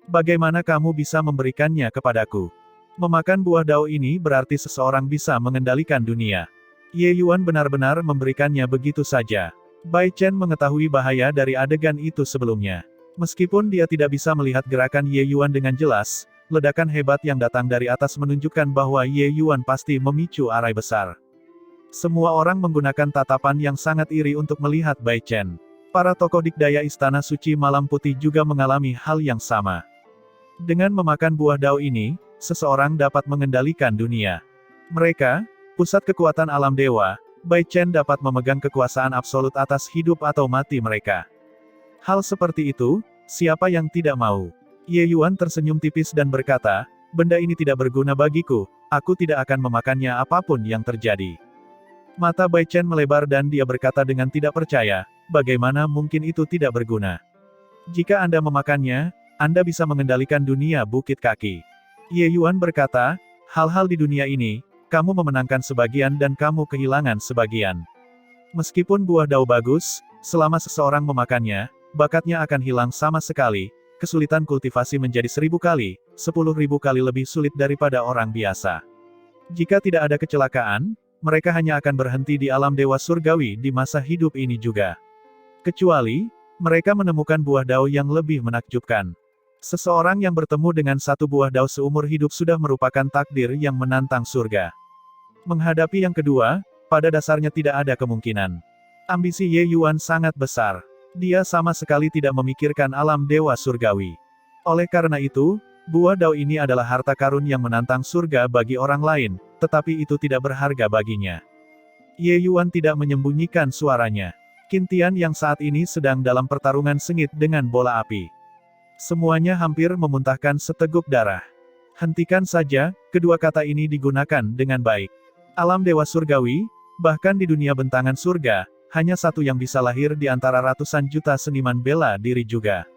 Bagaimana kamu bisa memberikannya kepadaku? Memakan buah dao ini berarti seseorang bisa mengendalikan dunia." Ye Yuan benar-benar memberikannya begitu saja. Bai Chen mengetahui bahaya dari adegan itu sebelumnya. Meskipun dia tidak bisa melihat gerakan Ye Yuan dengan jelas, ledakan hebat yang datang dari atas menunjukkan bahwa Ye Yuan pasti memicu arai besar. Semua orang menggunakan tatapan yang sangat iri untuk melihat Bai Chen. Para tokoh dikdaya Istana Suci Malam Putih juga mengalami hal yang sama. Dengan memakan buah dao ini, seseorang dapat mengendalikan dunia. Mereka, pusat kekuatan alam dewa, Bai Chen dapat memegang kekuasaan absolut atas hidup atau mati mereka. Hal seperti itu, siapa yang tidak mau? Ye Yuan tersenyum tipis dan berkata, "Benda ini tidak berguna bagiku, aku tidak akan memakannya apapun yang terjadi." Mata Bai Chen melebar dan dia berkata dengan tidak percaya, "Bagaimana mungkin itu tidak berguna? Jika Anda memakannya, Anda bisa mengendalikan dunia bukit kaki." Ye Yuan berkata, "Hal-hal di dunia ini, kamu memenangkan sebagian dan kamu kehilangan sebagian. Meskipun buah dao bagus, selama seseorang memakannya, bakatnya akan hilang sama sekali. Kesulitan kultivasi menjadi 1000 kali, 10.000 kali lebih sulit daripada orang biasa. Jika tidak ada kecelakaan, mereka hanya akan berhenti di alam dewa surgawi di masa hidup ini juga. Kecuali, mereka menemukan buah dao yang lebih menakjubkan. Seseorang yang bertemu dengan satu buah dao seumur hidup sudah merupakan takdir yang menantang surga. Menghadapi yang kedua, pada dasarnya tidak ada kemungkinan. Ambisi Ye Yuan sangat besar. Dia sama sekali tidak memikirkan alam dewa surgawi. Oleh karena itu, buah dao ini adalah harta karun yang menantang surga bagi orang lain, tetapi itu tidak berharga baginya. Ye Yuan tidak menyembunyikan suaranya. Qin Tian yang saat ini sedang dalam pertarungan sengit dengan bola api. Semuanya hampir memuntahkan seteguk darah. Hentikan saja, kedua kata ini digunakan dengan baik. Alam dewa surgawi, bahkan di dunia bentangan surga, hanya satu yang bisa lahir di antara ratusan juta seniman bela diri juga.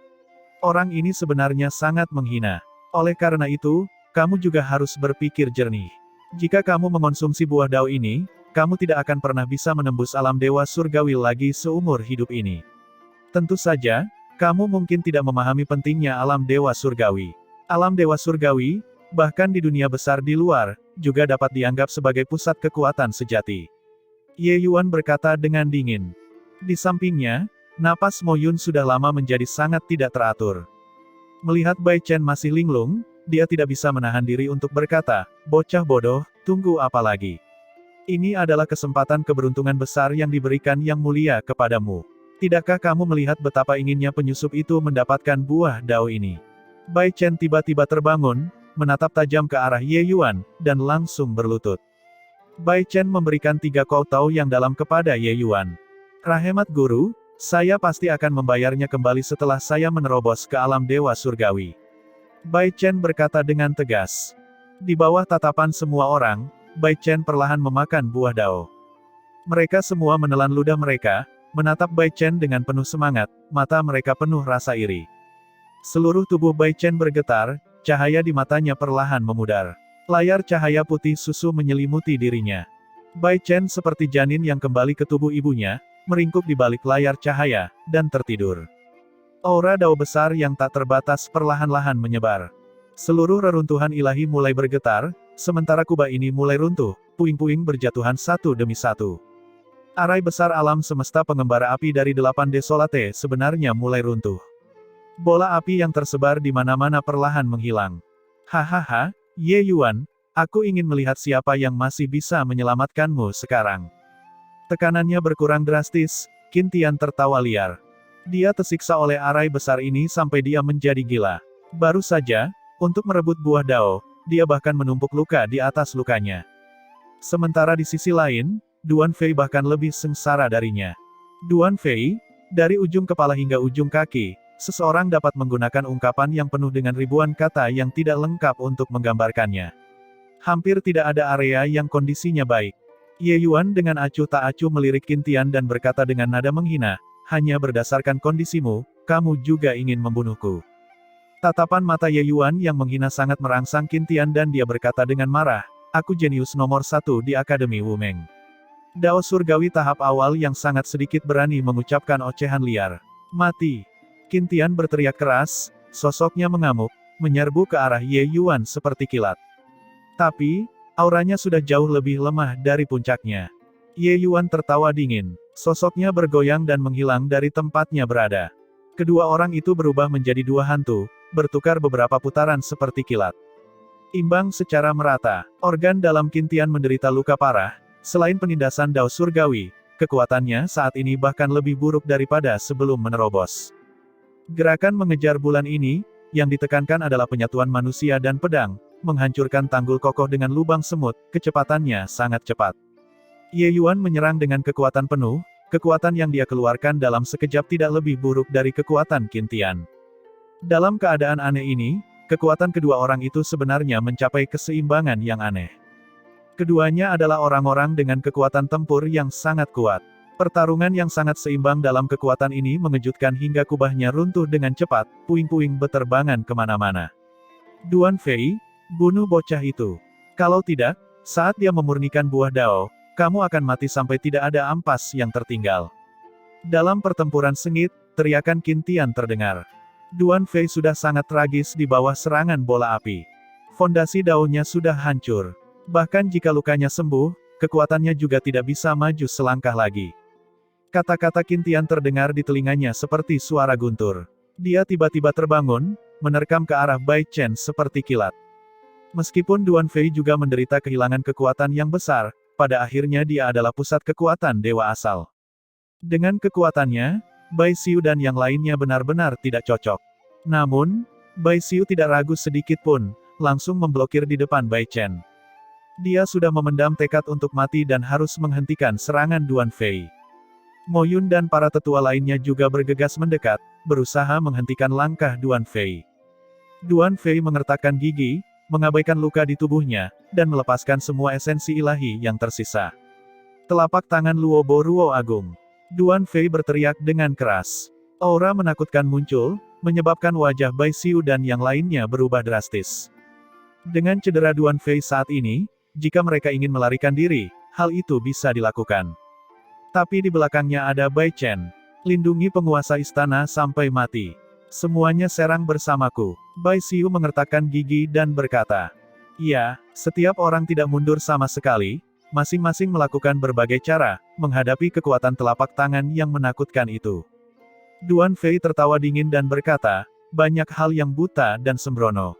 Orang ini sebenarnya sangat menghina. Oleh karena itu, kamu juga harus berpikir jernih. Jika kamu mengonsumsi buah dao ini, kamu tidak akan pernah bisa menembus alam dewa surgawi lagi seumur hidup ini. Tentu saja, kamu mungkin tidak memahami pentingnya alam dewa surgawi. Alam dewa surgawi, bahkan di dunia besar di luar, juga dapat dianggap sebagai pusat kekuatan sejati. Ye Yuan berkata dengan dingin. Di sampingnya, napas Mo Yun sudah lama menjadi sangat tidak teratur. Melihat Bai Chen masih linglung, dia tidak bisa menahan diri untuk berkata, "Bocah bodoh, tunggu apa lagi? Ini adalah kesempatan keberuntungan besar yang diberikan Yang Mulia kepadamu. Tidakkah kamu melihat betapa inginnya penyusup itu mendapatkan buah dao ini?" Bai Chen tiba-tiba terbangun, menatap tajam ke arah Ye Yuan, dan langsung berlutut. Bai Chen memberikan 3 koutao yang dalam kepada Ye Yuan. Rahmat guru, saya pasti akan membayarnya kembali setelah saya menerobos ke alam dewa surgawi. Bai Chen berkata dengan tegas. Di bawah tatapan semua orang, Bai Chen perlahan memakan buah dao. Mereka semua menelan ludah mereka, menatap Bai Chen dengan penuh semangat, mata mereka penuh rasa iri. Seluruh tubuh Bai Chen bergetar, cahaya di matanya perlahan memudar. Layar cahaya putih susu menyelimuti dirinya. Bai Chen seperti janin yang kembali ke tubuh ibunya, meringkuk di balik layar cahaya, dan tertidur. Aura dao besar yang tak terbatas perlahan-lahan menyebar. Seluruh reruntuhan ilahi mulai bergetar, sementara kubah ini mulai runtuh, puing-puing berjatuhan satu demi satu. Arai besar alam semesta pengembara api dari 8 desolate sebenarnya mulai runtuh. Bola api yang tersebar di mana-mana perlahan menghilang. Hahaha, Ye Yuan, aku ingin melihat siapa yang masih bisa menyelamatkanmu sekarang. Tekanannya berkurang drastis, Qin Tian tertawa liar. Dia tersiksa oleh arai besar ini sampai dia menjadi gila. Baru saja, untuk merebut buah dao, dia bahkan menumpuk luka di atas lukanya. Sementara di sisi lain, Duan Fei bahkan lebih sengsara darinya. Duan Fei, dari ujung kepala hingga ujung kaki, seseorang dapat menggunakan ungkapan yang penuh dengan ribuan kata yang tidak lengkap untuk menggambarkannya. Hampir tidak ada area yang kondisinya baik. Ye Yuan dengan acuh tak acuh melirik Qin Tian dan berkata dengan nada menghina, hanya berdasarkan kondisimu, kamu juga ingin membunuhku. Tatapan mata Ye Yuan yang menghina sangat merangsang Qin Tian dan dia berkata dengan marah, aku jenius nomor 1 di Akademi Wumeng. Dao surgawi tahap awal yang sangat sedikit berani mengucapkan ocehan liar. Mati! Qin Tian berteriak keras, sosoknya mengamuk, menyerbu ke arah Ye Yuan seperti kilat. Tapi, auranya sudah jauh lebih lemah dari puncaknya. Ye Yuan tertawa dingin, sosoknya bergoyang dan menghilang dari tempatnya berada. Kedua orang itu berubah menjadi dua hantu, bertukar beberapa putaran seperti kilat. Imbang secara merata, organ dalam Qin Tian menderita luka parah. Selain penindasan dao surgawi, kekuatannya saat ini bahkan lebih buruk daripada sebelum menerobos. Gerakan mengejar bulan ini, yang ditekankan adalah penyatuan manusia dan pedang, menghancurkan tanggul kokoh dengan lubang semut, kecepatannya sangat cepat. Ye Yuan menyerang dengan kekuatan penuh, kekuatan yang dia keluarkan dalam sekejap tidak lebih buruk dari kekuatan Qin Tian. Dalam keadaan aneh ini, kekuatan kedua orang itu sebenarnya mencapai keseimbangan yang aneh. Keduanya adalah orang-orang dengan kekuatan tempur yang sangat kuat. Pertarungan yang sangat seimbang dalam kekuatan ini mengejutkan hingga kubahnya runtuh dengan cepat, puing-puing beterbangan kemana-mana. Duan Fei, bunuh bocah itu. Kalau tidak, saat dia memurnikan buah dao, kamu akan mati sampai tidak ada ampas yang tertinggal. Dalam pertempuran sengit, teriakan Qin Tian terdengar. Duan Fei sudah sangat tragis di bawah serangan bola api. Fondasi daunnya sudah hancur. Bahkan jika lukanya sembuh, kekuatannya juga tidak bisa maju selangkah lagi. Kata-kata Qin Tian terdengar di telinganya seperti suara guntur. Dia tiba-tiba terbangun, menerkam ke arah Bai Chen seperti kilat. Meskipun Duan Fei juga menderita kehilangan kekuatan yang besar, pada akhirnya dia adalah pusat kekuatan dewa asal. Dengan kekuatannya, Bai Xiu dan yang lainnya benar-benar tidak cocok. Namun, Bai Xiu tidak ragu sedikit pun, langsung memblokir di depan Bai Chen. Dia sudah memendam tekad untuk mati dan harus menghentikan serangan Duan Fei. Mo Yun dan para tetua lainnya juga bergegas mendekat, berusaha menghentikan langkah Duan Fei. Duan Fei mengertakkan gigi, mengabaikan luka di tubuhnya, dan melepaskan semua esensi ilahi yang tersisa. Telapak tangan Luo Bo Ruo Agung. Duan Fei berteriak dengan keras. Aura menakutkan muncul, menyebabkan wajah Bai Xiu dan yang lainnya berubah drastis. Dengan cedera Duan Fei saat ini, jika mereka ingin melarikan diri, hal itu bisa dilakukan. Tapi di belakangnya ada Bai Chen. Lindungi penguasa istana sampai mati. Semuanya serang bersamaku. Bai Xiu mengertakkan gigi dan berkata. Ya, setiap orang tidak mundur sama sekali, masing-masing melakukan berbagai cara, menghadapi kekuatan telapak tangan yang menakutkan itu. Duan Fei tertawa dingin dan berkata, banyak hal yang buta dan sembrono.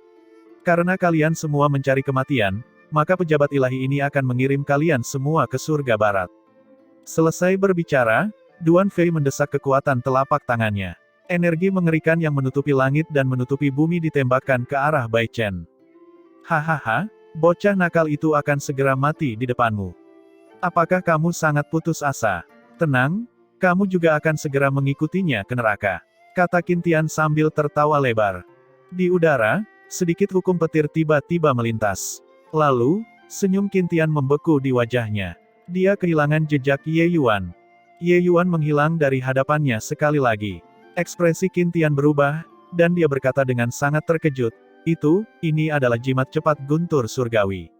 Karena kalian semua mencari kematian, maka pejabat ilahi ini akan mengirim kalian semua ke surga barat. Selesai berbicara, Duan Fei mendesak kekuatan telapak tangannya. Energi mengerikan yang menutupi langit dan menutupi bumi ditembakkan ke arah Bai Chen. Hahaha, bocah nakal itu akan segera mati di depanmu. Apakah kamu sangat putus asa? Tenang, Kamu juga akan segera mengikutinya ke neraka. Kata Qin Tian sambil tertawa lebar. Di udara, sedikit hukum petir tiba-tiba melintas. Lalu, senyum Qin Tian membeku di wajahnya. Dia kehilangan jejak Ye Yuan. Ye Yuan menghilang dari hadapannya sekali lagi. Ekspresi Qin Tian berubah, dan dia berkata dengan sangat terkejut, ini adalah jimat cepat guntur surgawi.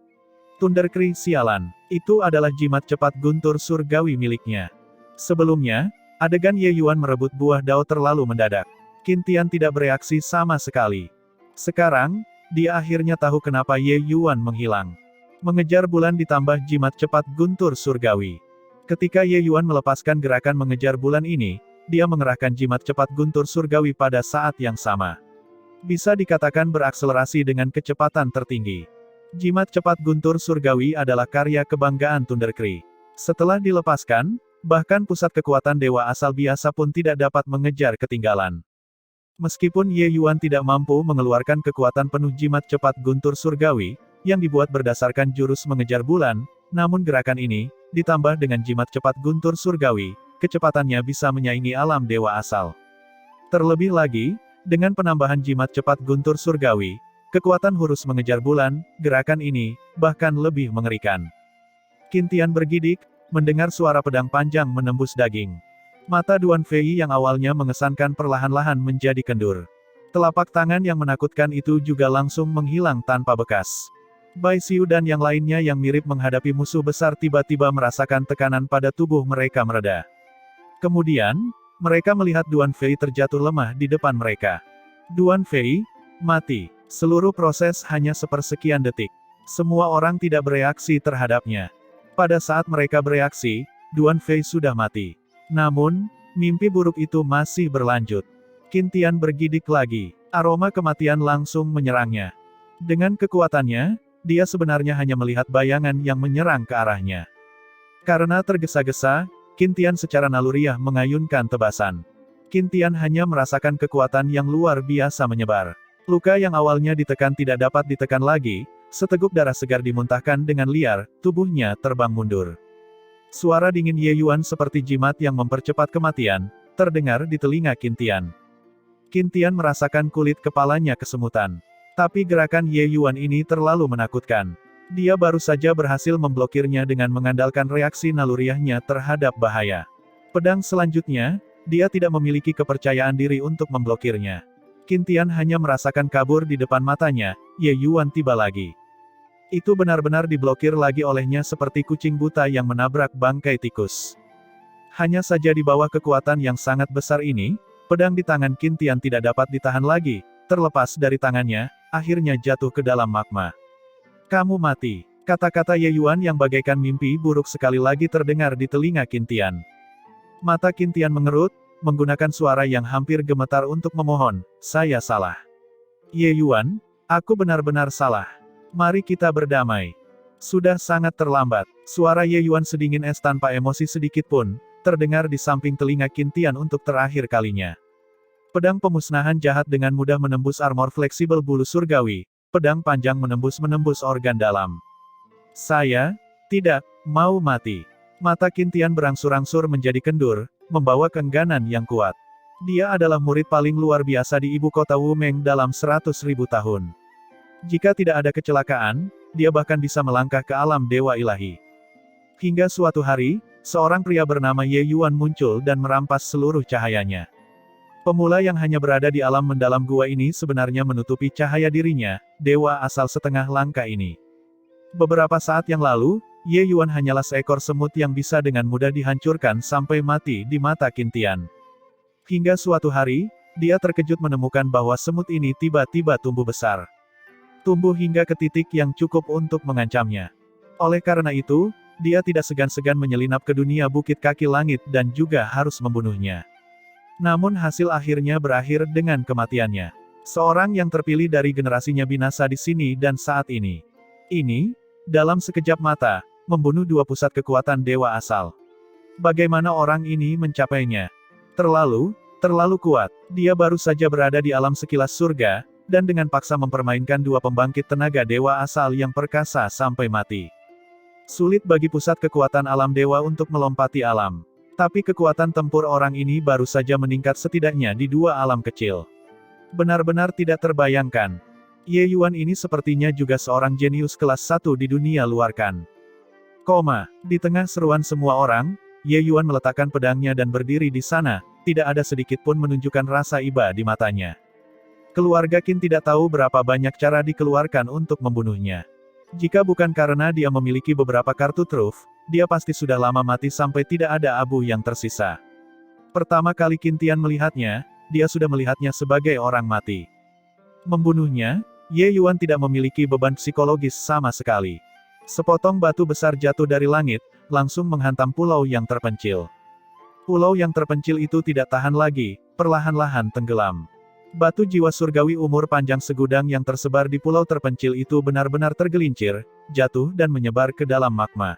Thundercry sialan, itu adalah jimat cepat guntur surgawi miliknya. Sebelumnya, adegan Ye Yuan merebut buah dao terlalu mendadak. Qin Tian tidak bereaksi sama sekali. Sekarang, dia akhirnya tahu kenapa Ye Yuan menghilang. Mengejar bulan ditambah jimat cepat guntur surgawi. Ketika Ye Yuan melepaskan gerakan mengejar bulan ini, dia mengerahkan jimat cepat guntur surgawi pada saat yang sama. Bisa dikatakan berakselerasi dengan kecepatan tertinggi. Jimat cepat guntur surgawi adalah karya kebanggaan Thundercry. Setelah dilepaskan, bahkan pusat kekuatan dewa asal biasa pun tidak dapat mengejar ketinggalan. Meskipun Ye Yuan tidak mampu mengeluarkan kekuatan penuh jimat cepat guntur surgawi, yang dibuat berdasarkan jurus mengejar bulan, namun gerakan ini, ditambah dengan jimat cepat guntur surgawi, kecepatannya bisa menyaingi alam dewa asal. Terlebih lagi, dengan penambahan jimat cepat guntur surgawi, kekuatan hurus mengejar bulan, gerakan ini, bahkan lebih mengerikan. Qin Tian bergidik, mendengar suara pedang panjang menembus daging. Mata Duan Fei yang awalnya mengesankan perlahan-lahan menjadi kendur. Telapak tangan yang menakutkan itu juga langsung menghilang tanpa bekas. Bai Xiu dan yang lainnya yang mirip menghadapi musuh besar tiba-tiba merasakan tekanan pada tubuh mereka mereda. Kemudian, mereka melihat Duan Fei terjatuh lemah di depan mereka. Duan Fei, mati. Seluruh proses hanya sepersekian detik. Semua orang tidak bereaksi terhadapnya. Pada saat mereka bereaksi, Duan Fei sudah mati. Namun, mimpi buruk itu masih berlanjut. Qin Tian bergidik lagi. Aroma kematian langsung menyerangnya. Dengan kekuatannya, dia sebenarnya hanya melihat bayangan yang menyerang ke arahnya. Karena tergesa-gesa, Qin Tian secara naluriah mengayunkan tebasan. Qin Tian hanya merasakan kekuatan yang luar biasa menyebar. Luka yang awalnya ditekan tidak dapat ditekan lagi, seteguk darah segar dimuntahkan dengan liar, tubuhnya terbang mundur. Suara dingin Ye Yuan seperti jimat yang mempercepat kematian, terdengar di telinga Qin Tian. Qin Tian merasakan kulit kepalanya kesemutan. Tapi gerakan Ye Yuan ini terlalu menakutkan. Dia baru saja berhasil memblokirnya dengan mengandalkan reaksi naluriahnya terhadap bahaya. Pedang selanjutnya, dia tidak memiliki kepercayaan diri untuk memblokirnya. Qin Tian hanya merasakan kabur di depan matanya, Ye Yuan tiba lagi. Itu benar-benar diblokir lagi olehnya seperti kucing buta yang menabrak bangkai tikus. Hanya saja di bawah kekuatan yang sangat besar ini, pedang di tangan Qin Tian tidak dapat ditahan lagi, terlepas dari tangannya, akhirnya jatuh ke dalam magma. Kamu mati. Kata-kata Ye Yuan yang bagaikan mimpi buruk sekali lagi terdengar di telinga Qin Tian. Mata Qin Tian mengerut, menggunakan suara yang hampir gemetar untuk memohon, saya salah. Ye Yuan, aku benar-benar salah. Mari kita berdamai. Sudah sangat terlambat. Suara Ye Yuan sedingin es tanpa emosi sedikit pun, terdengar di samping telinga Qin Tian untuk terakhir kalinya. Pedang pemusnahan jahat dengan mudah menembus armor fleksibel bulu surgawi, pedang panjang menembus organ dalam. Saya tidak mau mati. Mata Qin Tian berangsur-angsur menjadi kendur, membawa keengganan yang kuat. Dia adalah murid paling luar biasa di ibu kota Wumeng dalam 100.000 tahun. Jika tidak ada kecelakaan, dia bahkan bisa melangkah ke alam dewa ilahi. Hingga suatu hari, seorang pria bernama Ye Yuan muncul dan merampas seluruh cahayanya. Pemula yang hanya berada di alam mendalam gua ini sebenarnya menutupi cahaya dirinya, dewa asal setengah langkah ini. Beberapa saat yang lalu, Ye Yuan hanyalah seekor semut yang bisa dengan mudah dihancurkan sampai mati di mata Qin Tian. Hingga suatu hari, dia terkejut menemukan bahwa semut ini tiba-tiba tumbuh besar. Tumbuh hingga ke titik yang cukup untuk mengancamnya. Oleh karena itu, dia tidak segan-segan menyelinap ke dunia bukit kaki langit dan juga harus membunuhnya. Namun hasil akhirnya berakhir dengan kematiannya. Seorang yang terpilih dari generasinya binasa di sini dan saat ini. Ini, dalam sekejap mata, membunuh dua pusat kekuatan dewa asal. Bagaimana orang ini mencapainya? Terlalu kuat. Dia baru saja berada di alam sekilas surga, dan dengan paksa mempermainkan dua pembangkit tenaga dewa asal yang perkasa sampai mati. Sulit bagi pusat kekuatan alam dewa untuk melompati alam. Tapi kekuatan tempur orang ini baru saja meningkat setidaknya di dua alam kecil. Benar-benar tidak terbayangkan. Ye Yuan ini sepertinya juga seorang jenius kelas 1 di dunia luar kan. Di tengah seruan semua orang, Ye Yuan meletakkan pedangnya dan berdiri di sana, tidak ada sedikit pun menunjukkan rasa iba di matanya. Keluarga Qin tidak tahu berapa banyak cara dikeluarkan untuk membunuhnya. Jika bukan karena dia memiliki beberapa kartu truf, dia pasti sudah lama mati sampai tidak ada abu yang tersisa. Pertama kali Qin Tian melihatnya, dia sudah melihatnya sebagai orang mati. Membunuhnya, Ye Yuan tidak memiliki beban psikologis sama sekali. Sepotong batu besar jatuh dari langit, langsung menghantam pulau yang terpencil. Pulau yang terpencil itu tidak tahan lagi, perlahan-lahan tenggelam. Batu jiwa surgawi umur panjang segudang yang tersebar di pulau terpencil itu benar-benar tergelincir, jatuh dan menyebar ke dalam magma.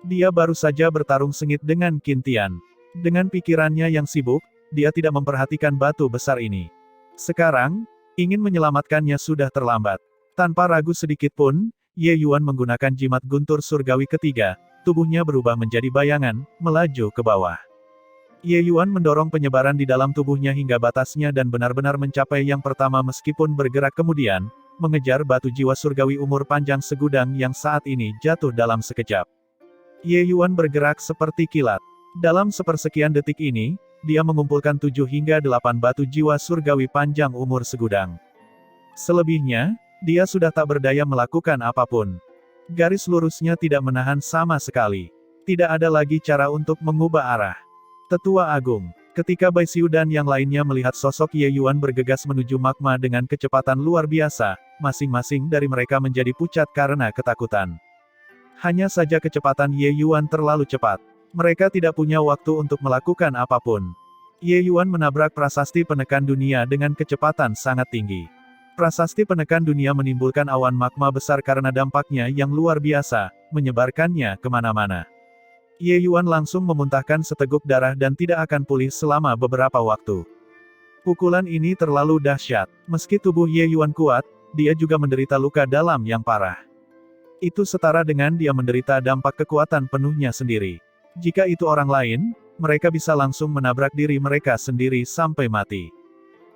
Dia baru saja bertarung sengit dengan Qin Tian. Dengan pikirannya yang sibuk, dia tidak memperhatikan batu besar ini. Sekarang, ingin menyelamatkannya sudah terlambat. Tanpa ragu sedikit pun, Ye Yuan menggunakan jimat guntur surgawi ketiga, tubuhnya berubah menjadi bayangan, melaju ke bawah. Ye Yuan mendorong penyebaran di dalam tubuhnya hingga batasnya dan benar-benar mencapai yang pertama meskipun bergerak kemudian, mengejar batu jiwa surgawi umur panjang segudang yang saat ini jatuh dalam sekejap. Ye Yuan bergerak seperti kilat. Dalam sepersekian detik ini, dia mengumpulkan 7 hingga 8 batu jiwa surgawi panjang umur segudang. Selebihnya, dia sudah tak berdaya melakukan apapun. Garis lurusnya tidak menahan sama sekali. Tidak ada lagi cara untuk mengubah arah. Tetua Agung. Ketika Bai Xiu dan yang lainnya melihat sosok Ye Yuan bergegas menuju magma dengan kecepatan luar biasa, masing-masing dari mereka menjadi pucat karena ketakutan. Hanya saja kecepatan Ye Yuan terlalu cepat. Mereka tidak punya waktu untuk melakukan apapun. Ye Yuan menabrak prasasti penekan dunia dengan kecepatan sangat tinggi. Prasasti penekan dunia menimbulkan awan magma besar karena dampaknya yang luar biasa, menyebarkannya kemana-mana. Ye Yuan langsung memuntahkan seteguk darah dan tidak akan pulih selama beberapa waktu. Pukulan ini terlalu dahsyat. Meski tubuh Ye Yuan kuat, dia juga menderita luka dalam yang parah. Itu setara dengan dia menderita dampak kekuatan penuhnya sendiri. Jika itu orang lain, mereka bisa langsung menabrak diri mereka sendiri sampai mati.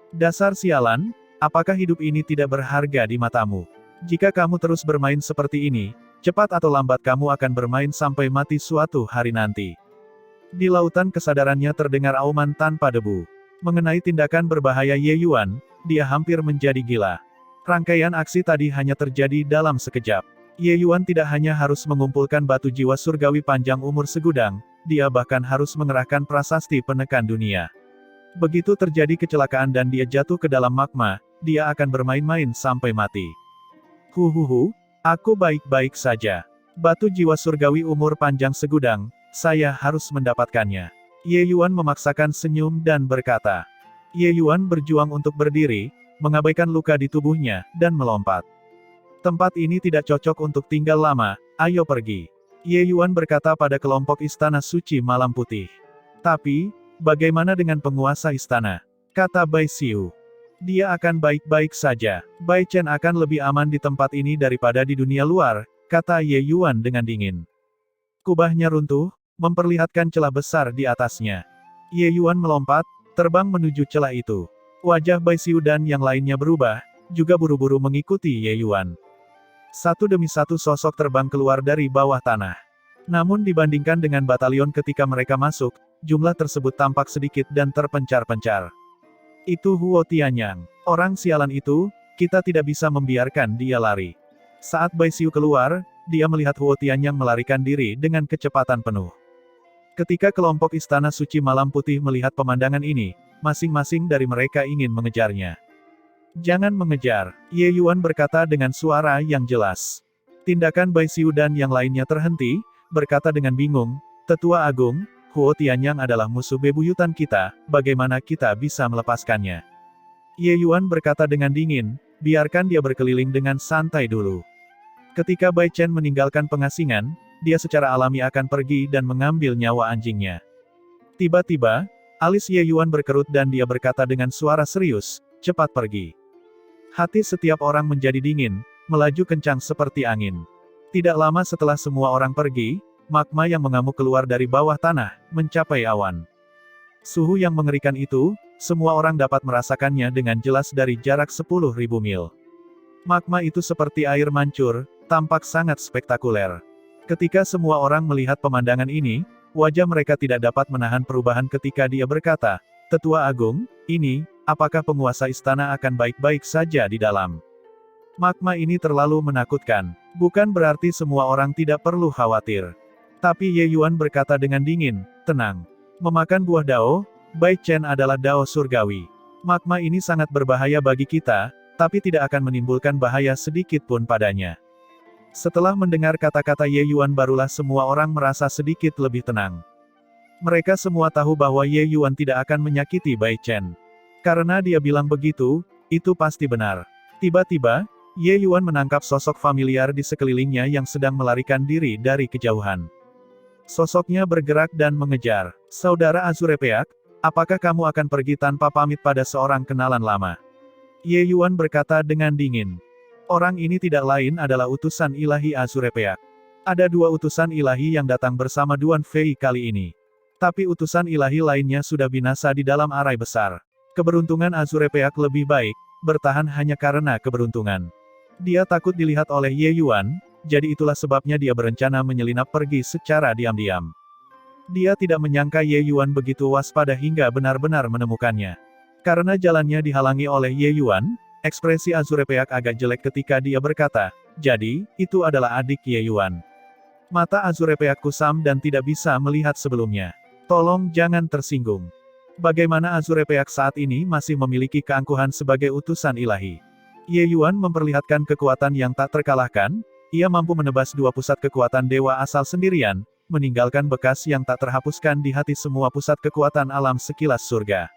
Dasar sialan, apakah hidup ini tidak berharga di matamu? Jika kamu terus bermain seperti ini, cepat atau lambat kamu akan bermain sampai mati suatu hari nanti. Di lautan kesadarannya terdengar auman tanpa debu. Mengenai tindakan berbahaya Ye Yuan, dia hampir menjadi gila. Rangkaian aksi tadi hanya terjadi dalam sekejap. Ye Yuan tidak hanya harus mengumpulkan batu jiwa surgawi panjang umur segudang, dia bahkan harus mengerahkan prasasti penekan dunia. Begitu terjadi kecelakaan dan dia jatuh ke dalam magma, dia akan bermain-main sampai mati. Aku baik-baik saja. Batu jiwa surgawi umur panjang segudang, saya harus mendapatkannya. Ye Yuan memaksakan senyum dan berkata. Ye Yuan berjuang untuk berdiri, mengabaikan luka di tubuhnya, dan melompat. Tempat ini tidak cocok untuk tinggal lama, ayo pergi. Ye Yuan berkata pada kelompok Istana Suci Malam Putih. Tapi, bagaimana dengan penguasa istana? Kata Bai Xiu. Dia akan baik-baik saja. Bai Chen akan lebih aman di tempat ini daripada di dunia luar, kata Ye Yuan dengan dingin. Kubahnya runtuh, memperlihatkan celah besar di atasnya. Ye Yuan melompat, terbang menuju celah itu. Wajah Bai Xiu dan yang lainnya berubah, juga buru-buru mengikuti Ye Yuan. Satu demi satu sosok terbang keluar dari bawah tanah. Namun dibandingkan dengan batalion ketika mereka masuk, jumlah tersebut tampak sedikit dan terpencar-pencar. Itu Huo Tianyang. Orang sialan itu, kita tidak bisa membiarkan dia lari. Saat Bai Xiu keluar, dia melihat Huo Tianyang melarikan diri dengan kecepatan penuh. Ketika kelompok Istana Suci Malam Putih melihat pemandangan ini, masing-masing dari mereka ingin mengejarnya. Jangan mengejar, Ye Yuan berkata dengan suara yang jelas. Tindakan Bai Xiu dan yang lainnya terhenti, berkata dengan bingung, Tetua Agung, Huo Tianyang adalah musuh bebuyutan kita, bagaimana kita bisa melepaskannya? Ye Yuan berkata dengan dingin, biarkan dia berkeliling dengan santai dulu. Ketika Bai Chen meninggalkan pengasingan, dia secara alami akan pergi dan mengambil nyawa anjingnya. Tiba-tiba, alis Ye Yuan berkerut dan dia berkata dengan suara serius, cepat pergi. Hati setiap orang menjadi dingin, melaju kencang seperti angin. Tidak lama setelah semua orang pergi, magma yang mengamuk keluar dari bawah tanah, mencapai awan. Suhu yang mengerikan itu, semua orang dapat merasakannya dengan jelas dari jarak 10.000 mil. Magma itu seperti air mancur, tampak sangat spektakuler. Ketika semua orang melihat pemandangan ini, wajah mereka tidak dapat menahan perubahan ketika dia berkata, "Tetua Agung, ini, apakah penguasa istana akan baik-baik saja di dalam?" Magma ini terlalu menakutkan. Bukan berarti semua orang tidak perlu khawatir. Tapi Ye Yuan berkata dengan dingin, "Tenang. Memakan buah dao, Bai Chen adalah dao surgawi. Magma ini sangat berbahaya bagi kita, tapi tidak akan menimbulkan bahaya sedikit pun padanya." Setelah mendengar kata-kata Ye Yuan barulah semua orang merasa sedikit lebih tenang. Mereka semua tahu bahwa Ye Yuan tidak akan menyakiti Bai Chen. Karena dia bilang begitu, itu pasti benar. Tiba-tiba, Ye Yuan menangkap sosok familiar di sekelilingnya yang sedang melarikan diri dari kejauhan. Sosoknya bergerak dan mengejar. "Saudara Azurepeak, apakah kamu akan pergi tanpa pamit pada seorang kenalan lama?" Ye Yuan berkata dengan dingin. Orang ini tidak lain adalah utusan ilahi Azurepeak. Ada dua utusan ilahi yang datang bersama Duan Fei kali ini. Tapi utusan ilahi lainnya sudah binasa di dalam arai besar. Keberuntungan Azurepeak lebih baik, bertahan hanya karena keberuntungan. Dia takut dilihat oleh Ye Yuan, jadi itulah sebabnya dia berencana menyelinap pergi secara diam-diam. Dia tidak menyangka Ye Yuan begitu waspada hingga benar-benar menemukannya. Karena jalannya dihalangi oleh Ye Yuan, ekspresi Azurepeak agak jelek ketika dia berkata, "Jadi, itu adalah adik Ye Yuan." Mata Azurepeak kusam dan tidak bisa melihat sebelumnya. "Tolong jangan tersinggung. Bagaimana Azurepeak saat ini masih memiliki keangkuhan sebagai utusan ilahi?" Ye Yuan memperlihatkan kekuatan yang tak terkalahkan, ia mampu menebas dua pusat kekuatan dewa asal sendirian, meninggalkan bekas yang tak terhapuskan di hati semua pusat kekuatan alam sekilas surga.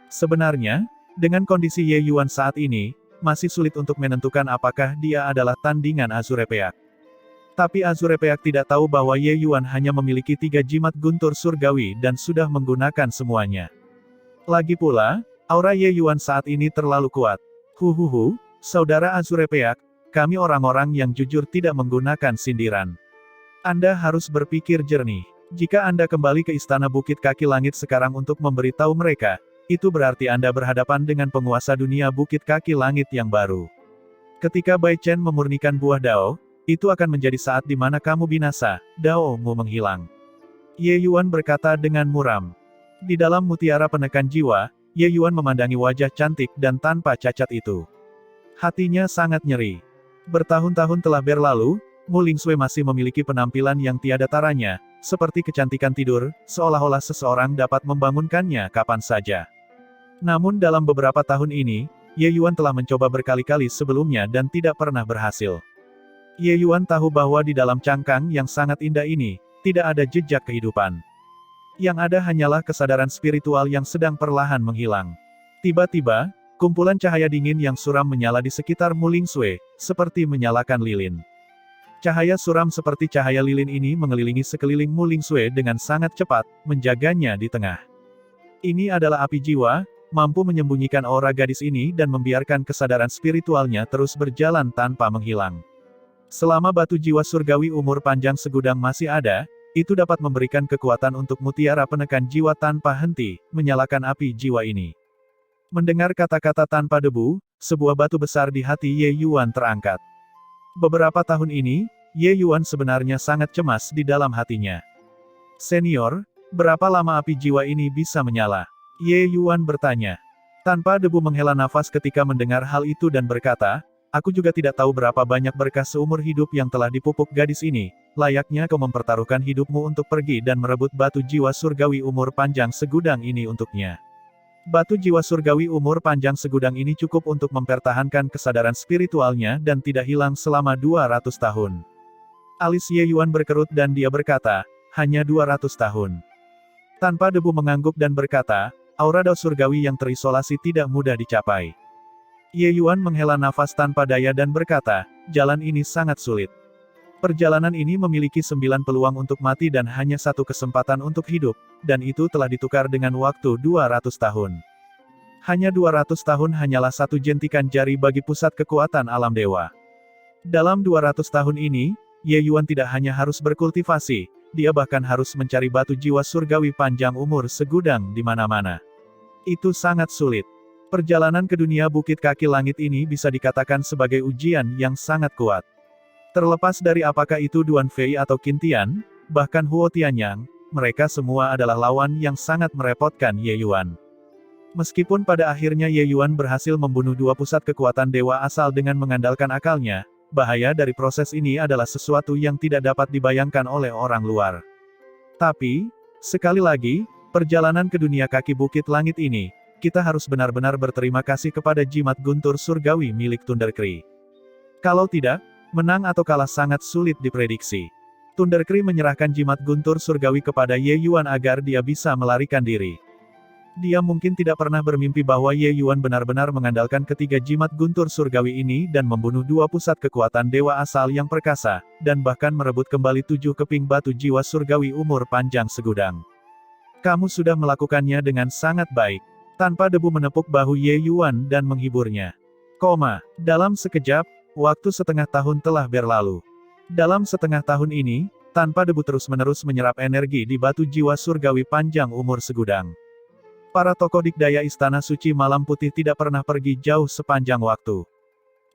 Sebenarnya, dengan kondisi Ye Yuan saat ini, masih sulit untuk menentukan apakah dia adalah tandingan Azurepeak. Tapi Azurepeak tidak tahu bahwa Ye Yuan hanya memiliki 3 jimat guntur surgawi dan sudah menggunakan semuanya. Lagi pula, aura Ye Yuan saat ini terlalu kuat. "Huhuhu, saudara Azurepeak, kami orang-orang yang jujur tidak menggunakan sindiran. Anda harus berpikir jernih. Jika Anda kembali ke Istana Bukit Kaki Langit sekarang untuk memberitahu mereka, itu berarti Anda berhadapan dengan penguasa dunia Bukit Kaki Langit yang baru. Ketika Bai Chen memurnikan buah dao, itu akan menjadi saat di mana kamu binasa, dao-mu menghilang." Ye Yuan berkata dengan muram. Di dalam mutiara penekan jiwa, Ye Yuan memandangi wajah cantik dan tanpa cacat itu. Hatinya sangat nyeri. Bertahun-tahun telah berlalu, Mu Lingsui masih memiliki penampilan yang tiada taranya, seperti kecantikan tidur, seolah-olah seseorang dapat membangunkannya kapan saja. Namun dalam beberapa tahun ini, Ye Yuan telah mencoba berkali-kali sebelumnya dan tidak pernah berhasil. Ye Yuan tahu bahwa di dalam cangkang yang sangat indah ini, tidak ada jejak kehidupan. Yang ada hanyalah kesadaran spiritual yang sedang perlahan menghilang. Tiba-tiba, kumpulan cahaya dingin yang suram menyala di sekitar Mu Lingsui, seperti menyalakan lilin. Cahaya suram seperti cahaya lilin ini mengelilingi sekeliling Mu Lingsui dengan sangat cepat, menjaganya di tengah. Ini adalah api jiwa, mampu menyembunyikan aura gadis ini dan membiarkan kesadaran spiritualnya terus berjalan tanpa menghilang. Selama batu jiwa surgawi umur panjang segudang masih ada, itu dapat memberikan kekuatan untuk mutiara penekan jiwa tanpa henti, menyalakan api jiwa ini. Mendengar kata-kata tanpa debu, sebuah batu besar di hati Ye Yuan terangkat. Beberapa tahun ini, Ye Yuan sebenarnya sangat cemas di dalam hatinya. "Senior, berapa lama api jiwa ini bisa menyala?" Ye Yuan bertanya. Tanpa debu menghela nafas ketika mendengar hal itu dan berkata, "Aku juga tidak tahu berapa banyak berkah seumur hidup yang telah dipupuk gadis ini, layaknya kau mempertaruhkan hidupmu untuk pergi dan merebut batu jiwa surgawi umur panjang segudang ini untuknya." Batu jiwa surgawi umur panjang segudang ini cukup untuk mempertahankan kesadaran spiritualnya dan tidak hilang selama 200 tahun. Alis Ye Yuan berkerut dan dia berkata, "Hanya 200 tahun." Tanpa debu mengangguk dan berkata, "Aura dao surgawi yang terisolasi tidak mudah dicapai." Ye Yuan menghela nafas tanpa daya dan berkata, "Jalan ini sangat sulit. Perjalanan ini memiliki 9 peluang untuk mati dan hanya 1 kesempatan untuk hidup, dan itu telah ditukar dengan waktu 200 tahun. Hanya 200 tahun hanyalah 1 jentikan jari bagi pusat kekuatan alam dewa. Dalam 200 tahun ini, Ye Yuan tidak hanya harus berkultivasi, dia bahkan harus mencari batu jiwa surgawi panjang umur segudang di mana-mana. Itu sangat sulit. Perjalanan ke dunia Bukit Kaki Langit ini bisa dikatakan sebagai ujian yang sangat kuat. Terlepas dari apakah itu Duan Fei atau Qin Tian, bahkan Huo Tianyang, mereka semua adalah lawan yang sangat merepotkan Ye Yuan. Meskipun pada akhirnya Ye Yuan berhasil membunuh dua pusat kekuatan dewa asal dengan mengandalkan akalnya, bahaya dari proses ini adalah sesuatu yang tidak dapat dibayangkan oleh orang luar. Tapi, sekali lagi, perjalanan ke dunia kaki Bukit Langit ini, kita harus benar-benar berterima kasih kepada jimat guntur surgawi milik Thundercree. Kalau tidak, menang atau kalah sangat sulit diprediksi. Thundercree menyerahkan jimat guntur surgawi kepada Ye Yuan agar dia bisa melarikan diri. Dia mungkin tidak pernah bermimpi bahwa Ye Yuan benar-benar mengandalkan ketiga jimat guntur surgawi ini dan membunuh dua pusat kekuatan dewa asal yang perkasa, dan bahkan merebut kembali 7 keping batu jiwa surgawi umur panjang segudang. Kamu sudah melakukannya dengan sangat baik. Tanpa debu menepuk bahu Ye Yuan dan menghiburnya. Dalam sekejap, waktu setengah tahun telah berlalu. Dalam setengah tahun ini, tanpa debu terus-menerus menyerap energi di batu jiwa surgawi panjang umur segudang. Para tokoh dikdaya Istana Suci Malam Putih tidak pernah pergi jauh sepanjang waktu.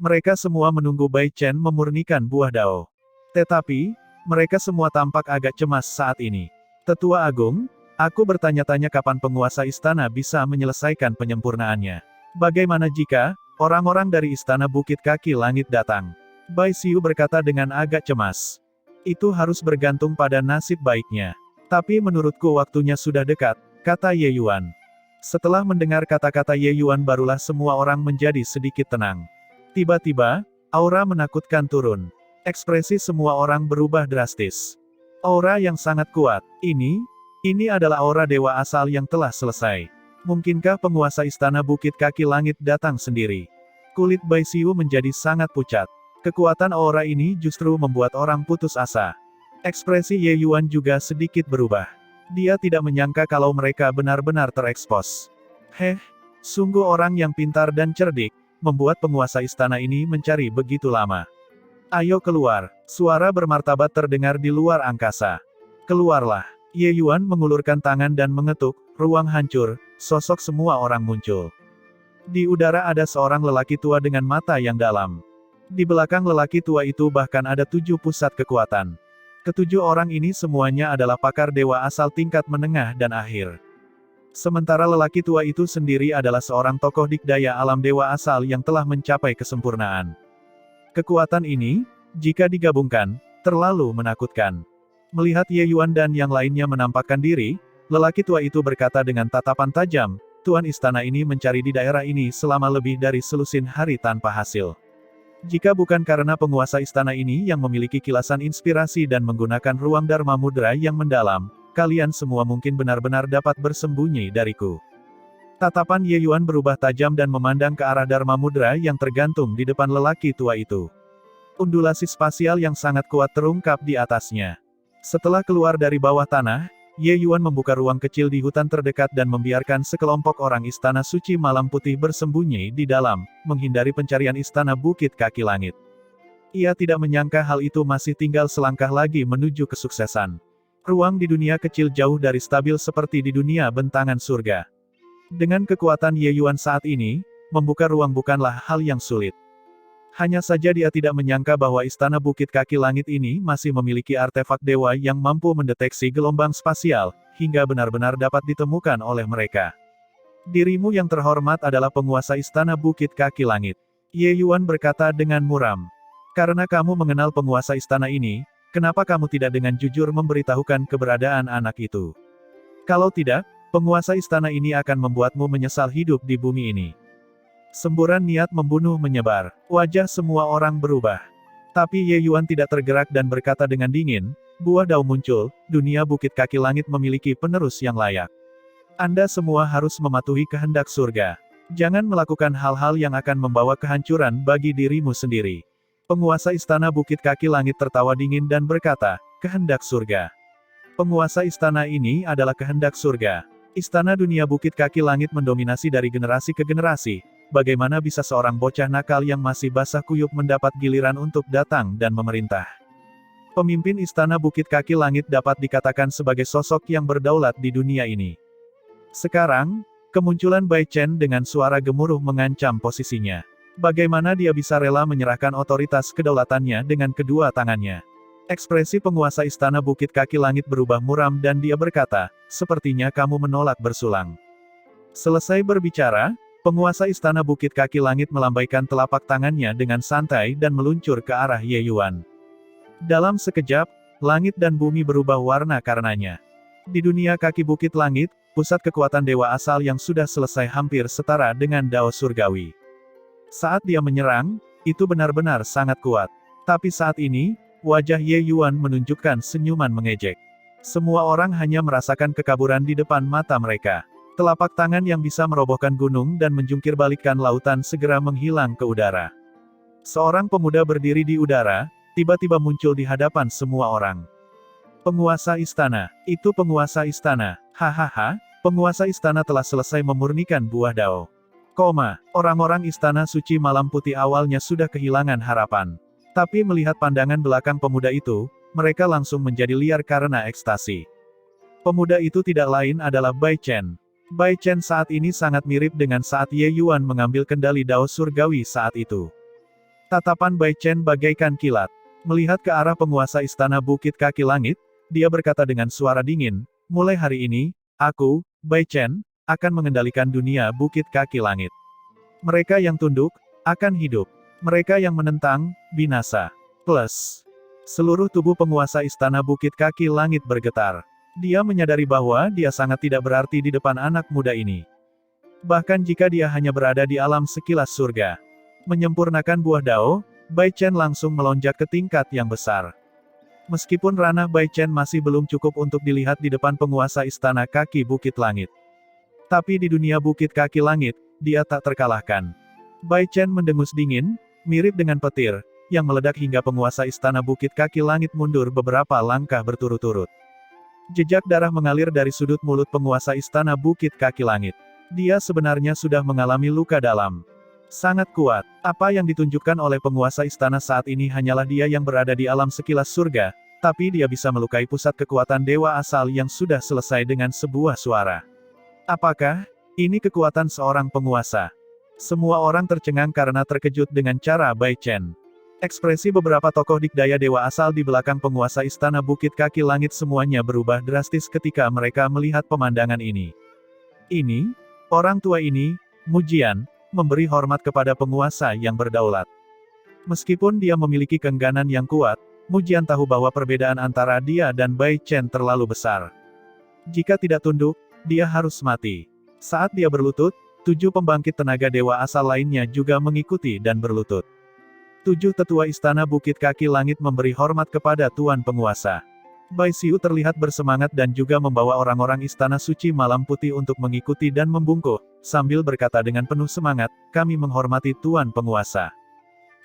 Mereka semua menunggu Bai Chen memurnikan buah dao. Tetapi, mereka semua tampak agak cemas saat ini. Tetua Agung, aku bertanya-tanya kapan penguasa istana bisa menyelesaikan penyempurnaannya. Bagaimana jika orang-orang dari Istana Bukit Kaki Langit datang? Bai Xiu berkata dengan agak cemas. Itu harus bergantung pada nasib baiknya. Tapi menurutku waktunya sudah dekat, kata Ye Yuan. Setelah mendengar kata-kata Ye Yuan barulah semua orang menjadi sedikit tenang. Tiba-tiba, aura menakutkan turun. Ekspresi semua orang berubah drastis. Aura yang sangat kuat. Ini adalah aura dewa asal yang telah selesai. Mungkinkah penguasa Istana Bukit Kaki Langit datang sendiri? Kulit Bai Xiu menjadi sangat pucat. Kekuatan aura ini justru membuat orang putus asa. Ekspresi Ye Yuan juga sedikit berubah. Dia tidak menyangka kalau mereka benar-benar terekspos. Sungguh orang yang pintar dan cerdik, membuat penguasa istana ini mencari begitu lama. Ayo keluar, suara bermartabat terdengar di luar angkasa. Keluarlah. Ye Yuan mengulurkan tangan dan mengetuk, ruang hancur, sosok semua orang muncul. Di udara ada seorang lelaki tua dengan mata yang dalam. Di belakang lelaki tua itu bahkan ada 7 pusat kekuatan. Ketujuh orang ini semuanya adalah pakar dewa asal tingkat menengah dan akhir. Sementara lelaki tua itu sendiri adalah seorang tokoh dikdaya alam dewa asal yang telah mencapai kesempurnaan. Kekuatan ini, jika digabungkan, terlalu menakutkan. Melihat Ye Yuan dan yang lainnya menampakkan diri, lelaki tua itu berkata dengan tatapan tajam, Tuan istana ini mencari di daerah ini selama lebih dari selusin hari tanpa hasil. Jika bukan karena penguasa istana ini yang memiliki kilasan inspirasi dan menggunakan ruang Dharma Mudra yang mendalam, kalian semua mungkin benar-benar dapat bersembunyi dariku. Tatapan Ye Yuan berubah tajam dan memandang ke arah Dharma Mudra yang tergantung di depan lelaki tua itu. Undulasi spasial yang sangat kuat terungkap di atasnya. Setelah keluar dari bawah tanah, Ye Yuan membuka ruang kecil di hutan terdekat dan membiarkan sekelompok orang Istana Suci Malam Putih bersembunyi di dalam, menghindari pencarian Istana Bukit Kaki Langit. Ia tidak menyangka hal itu masih tinggal selangkah lagi menuju kesuksesan. Ruang di dunia kecil jauh dari stabil seperti di dunia bentangan surga. Dengan kekuatan Ye Yuan saat ini, membuka ruang bukanlah hal yang sulit. Hanya saja dia tidak menyangka bahwa Istana Bukit Kaki Langit ini masih memiliki artefak dewa yang mampu mendeteksi gelombang spasial, hingga benar-benar dapat ditemukan oleh mereka. Dirimu yang terhormat adalah penguasa Istana Bukit Kaki Langit. Ye Yuan berkata dengan muram. Karena kamu mengenal penguasa istana ini, kenapa kamu tidak dengan jujur memberitahukan keberadaan anak itu? Kalau tidak, penguasa istana ini akan membuatmu menyesal hidup di bumi ini. Semburan niat membunuh menyebar. Wajah semua orang berubah. Tapi Ye Yuan tidak tergerak dan berkata dengan dingin, buah dao muncul, dunia Bukit Kaki Langit memiliki penerus yang layak. Anda semua harus mematuhi kehendak surga. Jangan melakukan hal-hal yang akan membawa kehancuran bagi dirimu sendiri. Penguasa Istana Bukit Kaki Langit tertawa dingin dan berkata, kehendak surga. Penguasa istana ini adalah kehendak surga. Istana dunia Bukit Kaki Langit mendominasi dari generasi ke generasi. Bagaimana bisa seorang bocah nakal yang masih basah kuyup mendapat giliran untuk datang dan memerintah? Pemimpin Istana Bukit Kaki Langit dapat dikatakan sebagai sosok yang berdaulat di dunia ini. Sekarang, kemunculan Bai Chen dengan suara gemuruh mengancam posisinya. Bagaimana dia bisa rela menyerahkan otoritas kedaulatannya dengan kedua tangannya? Ekspresi penguasa Istana Bukit Kaki Langit berubah muram dan dia berkata, "Sepertinya kamu menolak bersulang." Selesai berbicara, penguasa Istana Bukit Kaki Langit melambaikan telapak tangannya dengan santai dan meluncur ke arah Ye Yuan. Dalam sekejap, langit dan bumi berubah warna karenanya. Di dunia kaki Bukit Langit, pusat kekuatan dewa asal yang sudah selesai hampir setara dengan Dao Surgawi. Saat dia menyerang, itu benar-benar sangat kuat. Tapi saat ini, wajah Ye Yuan menunjukkan senyuman mengejek. Semua orang hanya merasakan kekaburan di depan mata mereka. Telapak tangan yang bisa merobohkan gunung dan menjungkir balikkan lautan segera menghilang ke udara. Seorang pemuda berdiri di udara, tiba-tiba muncul di hadapan semua orang. Penguasa istana, itu penguasa istana, hahaha, penguasa istana telah selesai memurnikan buah Dao. Orang-orang istana suci malam putih awalnya sudah kehilangan harapan. Tapi melihat pandangan belakang pemuda itu, mereka langsung menjadi liar karena ekstasi. Pemuda itu tidak lain adalah Bai Chen. Bai Chen saat ini sangat mirip dengan saat Ye Yuan mengambil kendali Dao Surgawi saat itu. Tatapan Bai Chen bagaikan kilat. Melihat ke arah penguasa Istana Bukit Kaki Langit, dia berkata dengan suara dingin, "Mulai hari ini, aku, Bai Chen, akan mengendalikan dunia Bukit Kaki Langit. Mereka yang tunduk, akan hidup. Mereka yang menentang, binasa." Plus, seluruh tubuh penguasa Istana Bukit Kaki Langit bergetar. Dia menyadari bahwa dia sangat tidak berarti di depan anak muda ini. Bahkan jika dia hanya berada di alam sekilas surga. Menyempurnakan buah Dao, Bai Chen langsung melonjak ke tingkat yang besar. Meskipun ranah Bai Chen masih belum cukup untuk dilihat di depan penguasa Istana Kaki Bukit Langit. Tapi di dunia Bukit Kaki Langit, dia tak terkalahkan. Bai Chen mendengus dingin, mirip dengan petir, yang meledak hingga penguasa Istana Bukit Kaki Langit mundur beberapa langkah berturut-turut. Jejak darah mengalir dari sudut mulut penguasa Istana Bukit Kaki Langit. Dia sebenarnya sudah mengalami luka dalam. Sangat kuat. Apa yang ditunjukkan oleh penguasa istana saat ini hanyalah dia yang berada di alam sekilas surga, tapi dia bisa melukai pusat kekuatan dewa asal yang sudah selesai dengan sebuah suara. Apakah ini kekuatan seorang penguasa? Semua orang tercengang karena terkejut dengan cara Bai Chen. Ekspresi beberapa tokoh dikdaya dewa asal di belakang penguasa Istana Bukit Kaki Langit semuanya berubah drastis ketika mereka melihat pemandangan ini. Ini, orang tua ini, Mujian, memberi hormat kepada penguasa yang berdaulat. Meskipun dia memiliki keengganan yang kuat, Mujian tahu bahwa perbedaan antara dia dan Bai Chen terlalu besar. Jika tidak tunduk, dia harus mati. Saat dia berlutut, 7 pembangkit tenaga dewa asal lainnya juga mengikuti dan berlutut. 7 tetua Istana Bukit Kaki Langit memberi hormat kepada Tuan Penguasa. Bai Xiu terlihat bersemangat dan juga membawa orang-orang Istana Suci Malam Putih untuk mengikuti dan membungkuk, sambil berkata dengan penuh semangat, "Kami menghormati Tuan Penguasa."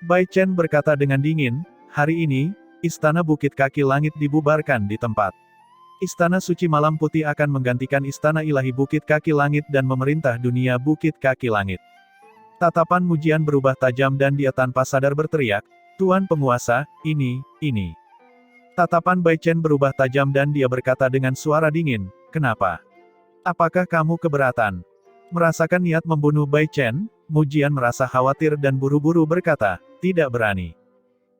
Bai Chen berkata dengan dingin, "Hari ini, Istana Bukit Kaki Langit dibubarkan di tempat. Istana Suci Malam Putih akan menggantikan Istana Ilahi Bukit Kaki Langit dan memerintah dunia Bukit Kaki Langit." Tatapan Mujian berubah tajam dan dia tanpa sadar berteriak, "Tuan Penguasa, ini." Tatapan Bai Chen berubah tajam dan dia berkata dengan suara dingin, "Kenapa? Apakah kamu keberatan?" Merasakan niat membunuh Bai Chen, Mujian merasa khawatir dan buru-buru berkata, "Tidak berani."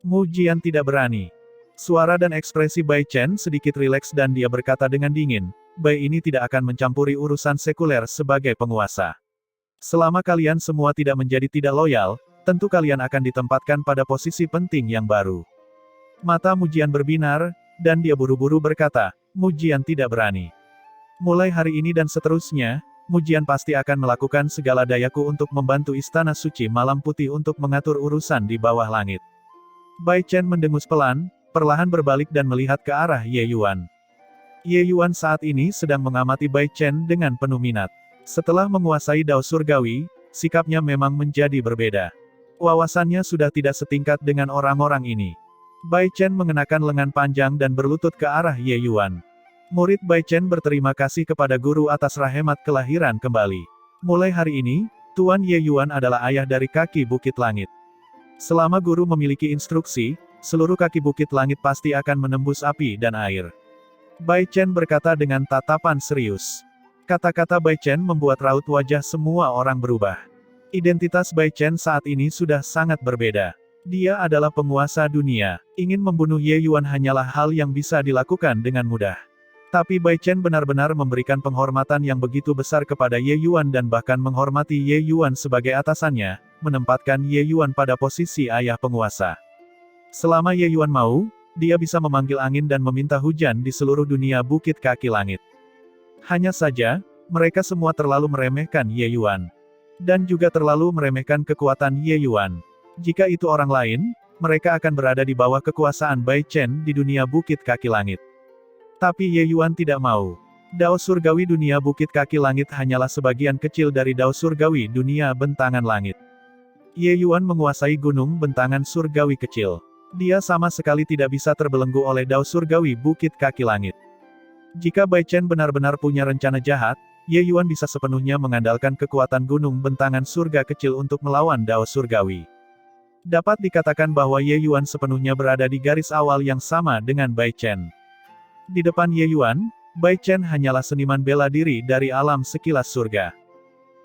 Mujian tidak berani. Suara dan ekspresi Bai Chen sedikit rileks dan dia berkata dengan dingin, "Bai ini tidak akan mencampuri urusan sekuler sebagai penguasa. Selama kalian semua tidak menjadi tidak loyal, tentu kalian akan ditempatkan pada posisi penting yang baru." Mata Mujian berbinar, dan dia buru-buru berkata, "Mujian tidak berani. Mulai hari ini dan seterusnya, Mujian pasti akan melakukan segala dayaku untuk membantu Istana Suci Malam Putih untuk mengatur urusan di bawah langit." Bai Chen mendengus pelan, perlahan berbalik dan melihat ke arah Ye Yuan. Ye Yuan saat ini sedang mengamati Bai Chen dengan penuh minat. Setelah menguasai Dao Surgawi, sikapnya memang menjadi berbeda. Wawasannya sudah tidak setingkat dengan orang-orang ini. Bai Chen mengenakan lengan panjang dan berlutut ke arah Ye Yuan. Murid Bai Chen berterima kasih kepada guru atas rahmat kelahiran kembali. Mulai hari ini, Tuan Ye Yuan adalah ayah dari kaki Bukit Langit. Selama guru memiliki instruksi, seluruh kaki bukit langit pasti akan menembus api dan air. Bai Chen berkata dengan tatapan serius. Kata-kata Bai Chen membuat raut wajah semua orang berubah. Identitas Bai Chen saat ini sudah sangat berbeda. Dia adalah penguasa dunia. Ingin membunuh Ye Yuan hanyalah hal yang bisa dilakukan dengan mudah. Tapi Bai Chen benar-benar memberikan penghormatan yang begitu besar kepada Ye Yuan dan bahkan menghormati Ye Yuan sebagai atasannya, menempatkan Ye Yuan pada posisi ayah penguasa. Selama Ye Yuan mau, dia bisa memanggil angin dan meminta hujan di seluruh dunia bukit kaki langit. Hanya saja, mereka semua terlalu meremehkan Ye Yuan. Dan juga terlalu meremehkan kekuatan Ye Yuan. Jika itu orang lain, mereka akan berada di bawah kekuasaan Bai Chen di dunia bukit kaki langit. Tapi Ye Yuan tidak mau. Dao surgawi dunia bukit kaki langit hanyalah sebagian kecil dari dao surgawi dunia bentangan langit. Ye Yuan menguasai gunung bentangan surgawi kecil. Dia sama sekali tidak bisa terbelenggu oleh dao surgawi bukit kaki langit. Jika Bai Chen benar-benar punya rencana jahat, Ye Yuan bisa sepenuhnya mengandalkan kekuatan gunung bentangan surga kecil untuk melawan dao surgawi. Dapat dikatakan bahwa Ye Yuan sepenuhnya berada di garis awal yang sama dengan Bai Chen. Di depan Ye Yuan, Bai Chen hanyalah seniman bela diri dari alam sekilas surga.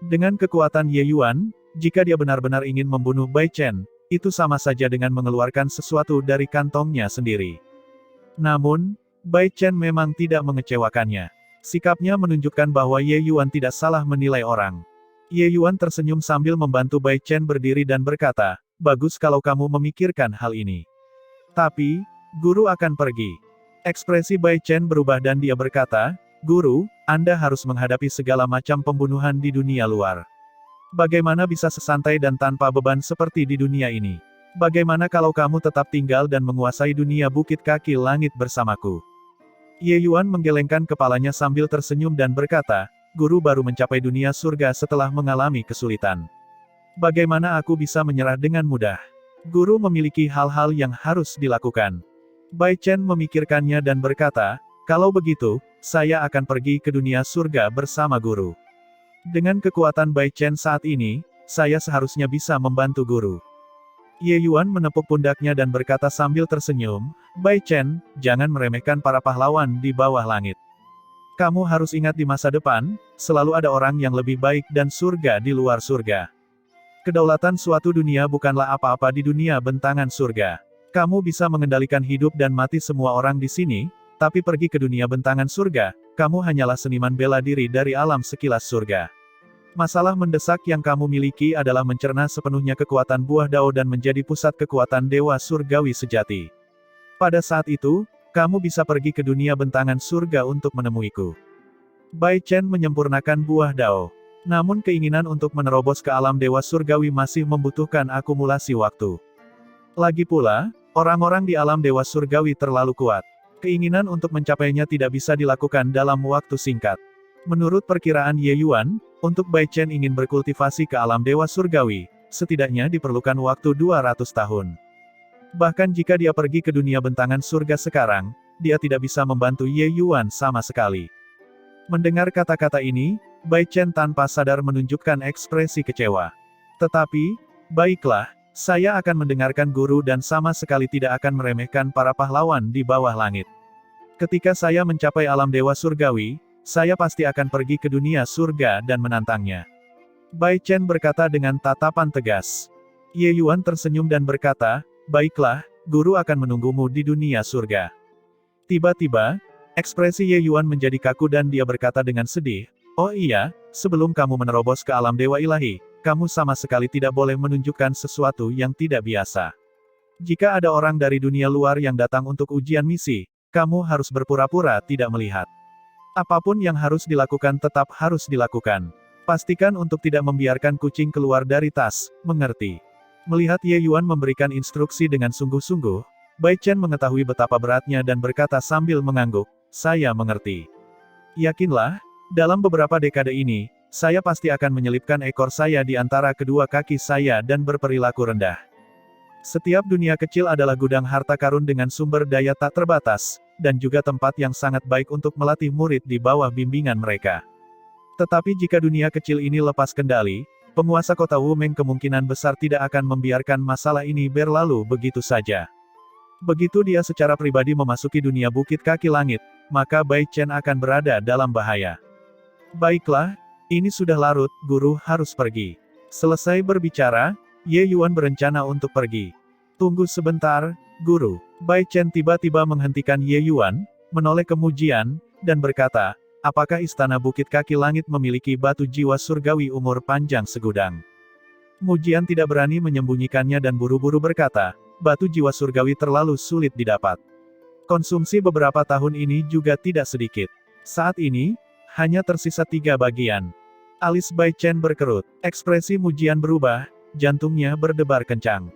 Dengan kekuatan Ye Yuan, jika dia benar-benar ingin membunuh Bai Chen, itu sama saja dengan mengeluarkan sesuatu dari kantongnya sendiri. Namun, Bai Chen memang tidak mengecewakannya. Sikapnya menunjukkan bahwa Ye Yuan tidak salah menilai orang. Ye Yuan tersenyum sambil membantu Bai Chen berdiri dan berkata, "Bagus kalau kamu memikirkan hal ini. Tapi, guru akan pergi." Ekspresi Bai Chen berubah dan dia berkata, "Guru, Anda harus menghadapi segala macam pembunuhan di dunia luar. Bagaimana bisa sesantai dan tanpa beban seperti di dunia ini? Bagaimana kalau kamu tetap tinggal dan menguasai dunia bukit kaki langit bersamaku?" Ye Yuan menggelengkan kepalanya sambil tersenyum dan berkata, "Guru baru mencapai dunia surga setelah mengalami kesulitan. Bagaimana aku bisa menyerah dengan mudah? Guru memiliki hal-hal yang harus dilakukan." Bai Chen memikirkannya dan berkata, "Kalau begitu, saya akan pergi ke dunia surga bersama guru. Dengan kekuatan Bai Chen saat ini, saya seharusnya bisa membantu guru." Ye Yuan menepuk pundaknya dan berkata sambil tersenyum, "Bai Chen, jangan meremehkan para pahlawan di bawah langit. Kamu harus ingat di masa depan, selalu ada orang yang lebih baik dan surga di luar surga. Kedaulatan suatu dunia bukanlah apa-apa di dunia bentangan surga. Kamu bisa mengendalikan hidup dan mati semua orang di sini, tapi pergi ke dunia bentangan surga, kamu hanyalah seniman bela diri dari alam sekilas surga. Masalah mendesak yang kamu miliki adalah mencerna sepenuhnya kekuatan buah dao dan menjadi pusat kekuatan dewa surgawi sejati. Pada saat itu, kamu bisa pergi ke dunia bentangan surga untuk menemuiku." Bai Chen menyempurnakan buah dao. Namun keinginan untuk menerobos ke alam dewa surgawi masih membutuhkan akumulasi waktu. Lagi pula, orang-orang di alam dewa surgawi terlalu kuat. Keinginan untuk mencapainya tidak bisa dilakukan dalam waktu singkat. Menurut perkiraan Ye Yuan, untuk Bai Chen ingin berkultivasi ke alam dewa surgawi, setidaknya diperlukan waktu 200 tahun. Bahkan jika dia pergi ke dunia bentangan surga sekarang, dia tidak bisa membantu Ye Yuan sama sekali. Mendengar kata-kata ini, Bai Chen tanpa sadar menunjukkan ekspresi kecewa. "Tetapi, baiklah. Saya akan mendengarkan guru dan sama sekali tidak akan meremehkan para pahlawan di bawah langit. Ketika saya mencapai alam dewa surgawi, saya pasti akan pergi ke dunia surga dan menantangnya." Bai Chen berkata dengan tatapan tegas. Ye Yuan tersenyum dan berkata, "Baiklah, guru akan menunggumu di dunia surga." Tiba-tiba, ekspresi Ye Yuan menjadi kaku dan dia berkata dengan sedih, "Oh iya, sebelum kamu menerobos ke alam dewa ilahi, kamu sama sekali tidak boleh menunjukkan sesuatu yang tidak biasa. Jika ada orang dari dunia luar yang datang untuk ujian misi, kamu harus berpura-pura tidak melihat. Apapun yang harus dilakukan tetap harus dilakukan. Pastikan untuk tidak membiarkan kucing keluar dari tas, mengerti?" Melihat Ye Yuan memberikan instruksi dengan sungguh-sungguh, Bai Chen mengetahui betapa beratnya dan berkata sambil mengangguk, "Saya mengerti. Yakinlah, dalam beberapa dekade ini, saya pasti akan menyelipkan ekor saya di antara kedua kaki saya dan berperilaku rendah. Setiap dunia kecil adalah gudang harta karun dengan sumber daya tak terbatas, dan juga tempat yang sangat baik untuk melatih murid di bawah bimbingan mereka. Tetapi jika dunia kecil ini lepas kendali, penguasa kota Wumeng kemungkinan besar tidak akan membiarkan masalah ini berlalu begitu saja. Begitu dia secara pribadi memasuki dunia Bukit Kaki Langit, maka Bai Chen akan berada dalam bahaya. Baiklah, ini sudah larut, guru harus pergi. Selesai berbicara, Ye Yuan berencana untuk pergi. Tunggu sebentar, guru. Bai Chen tiba-tiba menghentikan Ye Yuan, menoleh ke Mujian, dan berkata, apakah istana Bukit Kaki Langit memiliki batu jiwa surgawi umur panjang segudang? Mujian tidak berani menyembunyikannya dan buru-buru berkata, batu jiwa surgawi terlalu sulit didapat. Konsumsi beberapa tahun ini juga tidak sedikit. Saat ini, hanya tersisa 3 bagian. Alis Bai Chen berkerut, ekspresi Mujian berubah, jantungnya berdebar kencang.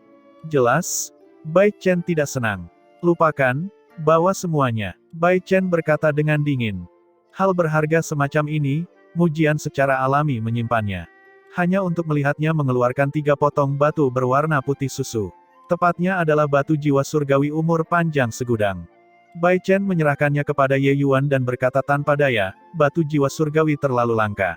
Jelas, Bai Chen tidak senang. Lupakan, bawa semuanya. Bai Chen berkata dengan dingin. Hal berharga semacam ini, Mujian secara alami menyimpannya. Hanya untuk melihatnya mengeluarkan 3 potong batu berwarna putih susu. Tepatnya adalah batu jiwa surgawi umur panjang segudang. Bai Chen menyerahkannya kepada Ye Yuan dan berkata tanpa daya, batu jiwa surgawi terlalu langka.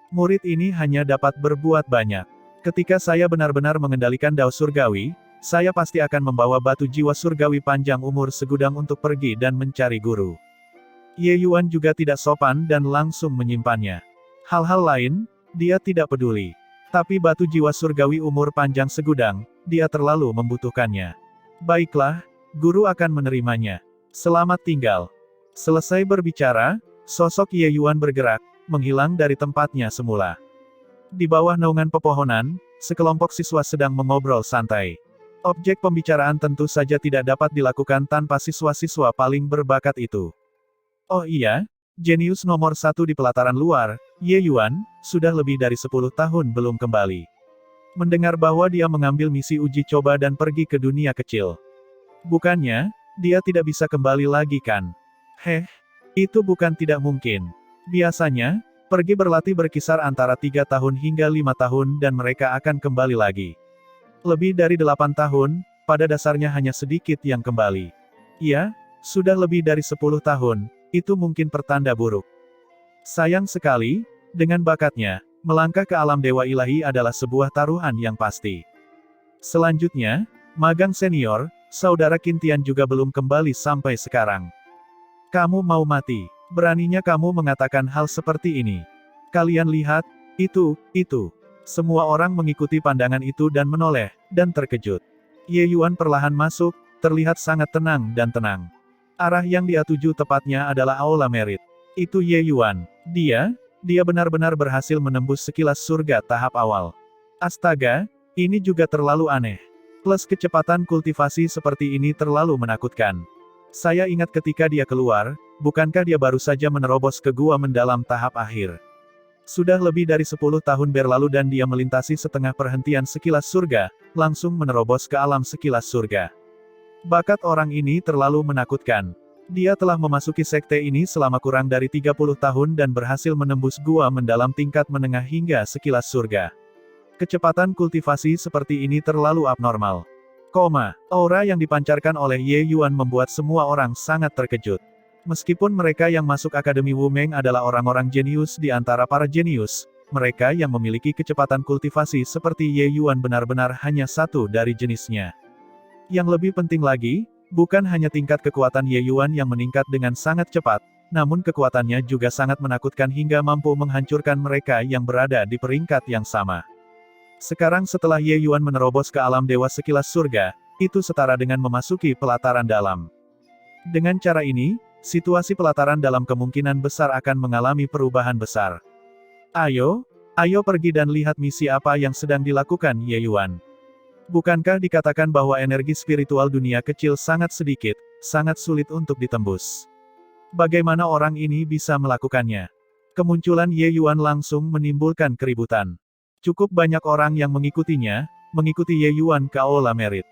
Murid ini hanya dapat berbuat banyak. Ketika saya benar-benar mengendalikan dao surgawi, saya pasti akan membawa batu jiwa surgawi panjang umur segudang untuk pergi dan mencari guru. Ye Yuan juga tidak sopan dan langsung menyimpannya. Hal-hal lain, dia tidak peduli. Tapi batu jiwa surgawi umur panjang segudang, dia terlalu membutuhkannya. Baiklah, guru akan menerimanya. Selamat tinggal. Selesai berbicara, sosok Ye Yuan bergerak, menghilang dari tempatnya semula. Di bawah naungan pepohonan, sekelompok siswa sedang mengobrol santai. Objek pembicaraan tentu saja tidak dapat dilakukan tanpa siswa-siswa paling berbakat itu. Oh iya, jenius nomor 1 di pelataran luar, Ye Yuan, sudah lebih dari 10 tahun belum kembali. Mendengar bahwa dia mengambil misi uji coba dan pergi ke dunia kecil. Bukannya, dia tidak bisa kembali lagi kan? Itu bukan tidak mungkin. Biasanya, pergi berlatih berkisar antara 3 tahun hingga 5 tahun dan mereka akan kembali lagi. Lebih dari 8 tahun, pada dasarnya hanya sedikit yang kembali. Ya, sudah lebih dari 10 tahun, itu mungkin pertanda buruk. Sayang sekali, dengan bakatnya, melangkah ke alam dewa ilahi adalah sebuah taruhan yang pasti. Selanjutnya, magang senior, saudara Qintian juga belum kembali sampai sekarang. Kamu mau mati. Beraninya kamu mengatakan hal seperti ini. Kalian lihat, itu. Semua orang mengikuti pandangan itu dan menoleh, dan terkejut. Ye Yuan perlahan masuk, terlihat sangat tenang dan tenang. Arah yang dia tuju tepatnya adalah Aula Merit. Itu Ye Yuan. Dia benar-benar berhasil menembus sekilas surga tahap awal. Astaga, ini juga terlalu aneh. Plus kecepatan kultivasi seperti ini terlalu menakutkan. Saya ingat ketika dia keluar, bukankah dia baru saja menerobos ke gua mendalam tahap akhir. Sudah lebih dari 10 tahun berlalu dan dia melintasi setengah perhentian sekilas surga, langsung menerobos ke alam sekilas surga. Bakat orang ini terlalu menakutkan. Dia telah memasuki sekte ini selama kurang dari 30 tahun dan berhasil menembus gua mendalam tingkat menengah hingga sekilas surga. Kecepatan kultivasi seperti ini terlalu abnormal. Aura yang dipancarkan oleh Ye Yuan membuat semua orang sangat terkejut. Meskipun mereka yang masuk Akademi Wu Meng adalah orang-orang jenius di antara para jenius, mereka yang memiliki kecepatan kultivasi seperti Ye Yuan benar-benar hanya satu dari jenisnya. Yang lebih penting lagi, bukan hanya tingkat kekuatan Ye Yuan yang meningkat dengan sangat cepat, namun kekuatannya juga sangat menakutkan hingga mampu menghancurkan mereka yang berada di peringkat yang sama. Sekarang setelah Ye Yuan menerobos ke alam dewa sekilas surga, itu setara dengan memasuki pelataran dalam. Dengan cara ini, situasi pelataran dalam kemungkinan besar akan mengalami perubahan besar. Ayo pergi dan lihat misi apa yang sedang dilakukan Ye Yuan. Bukankah dikatakan bahwa energi spiritual dunia kecil sangat sedikit, sangat sulit untuk ditembus? Bagaimana orang ini bisa melakukannya? Kemunculan Ye Yuan langsung menimbulkan keributan. Cukup banyak orang yang mengikutinya, mengikuti Ye Yuan ke Aula Merit.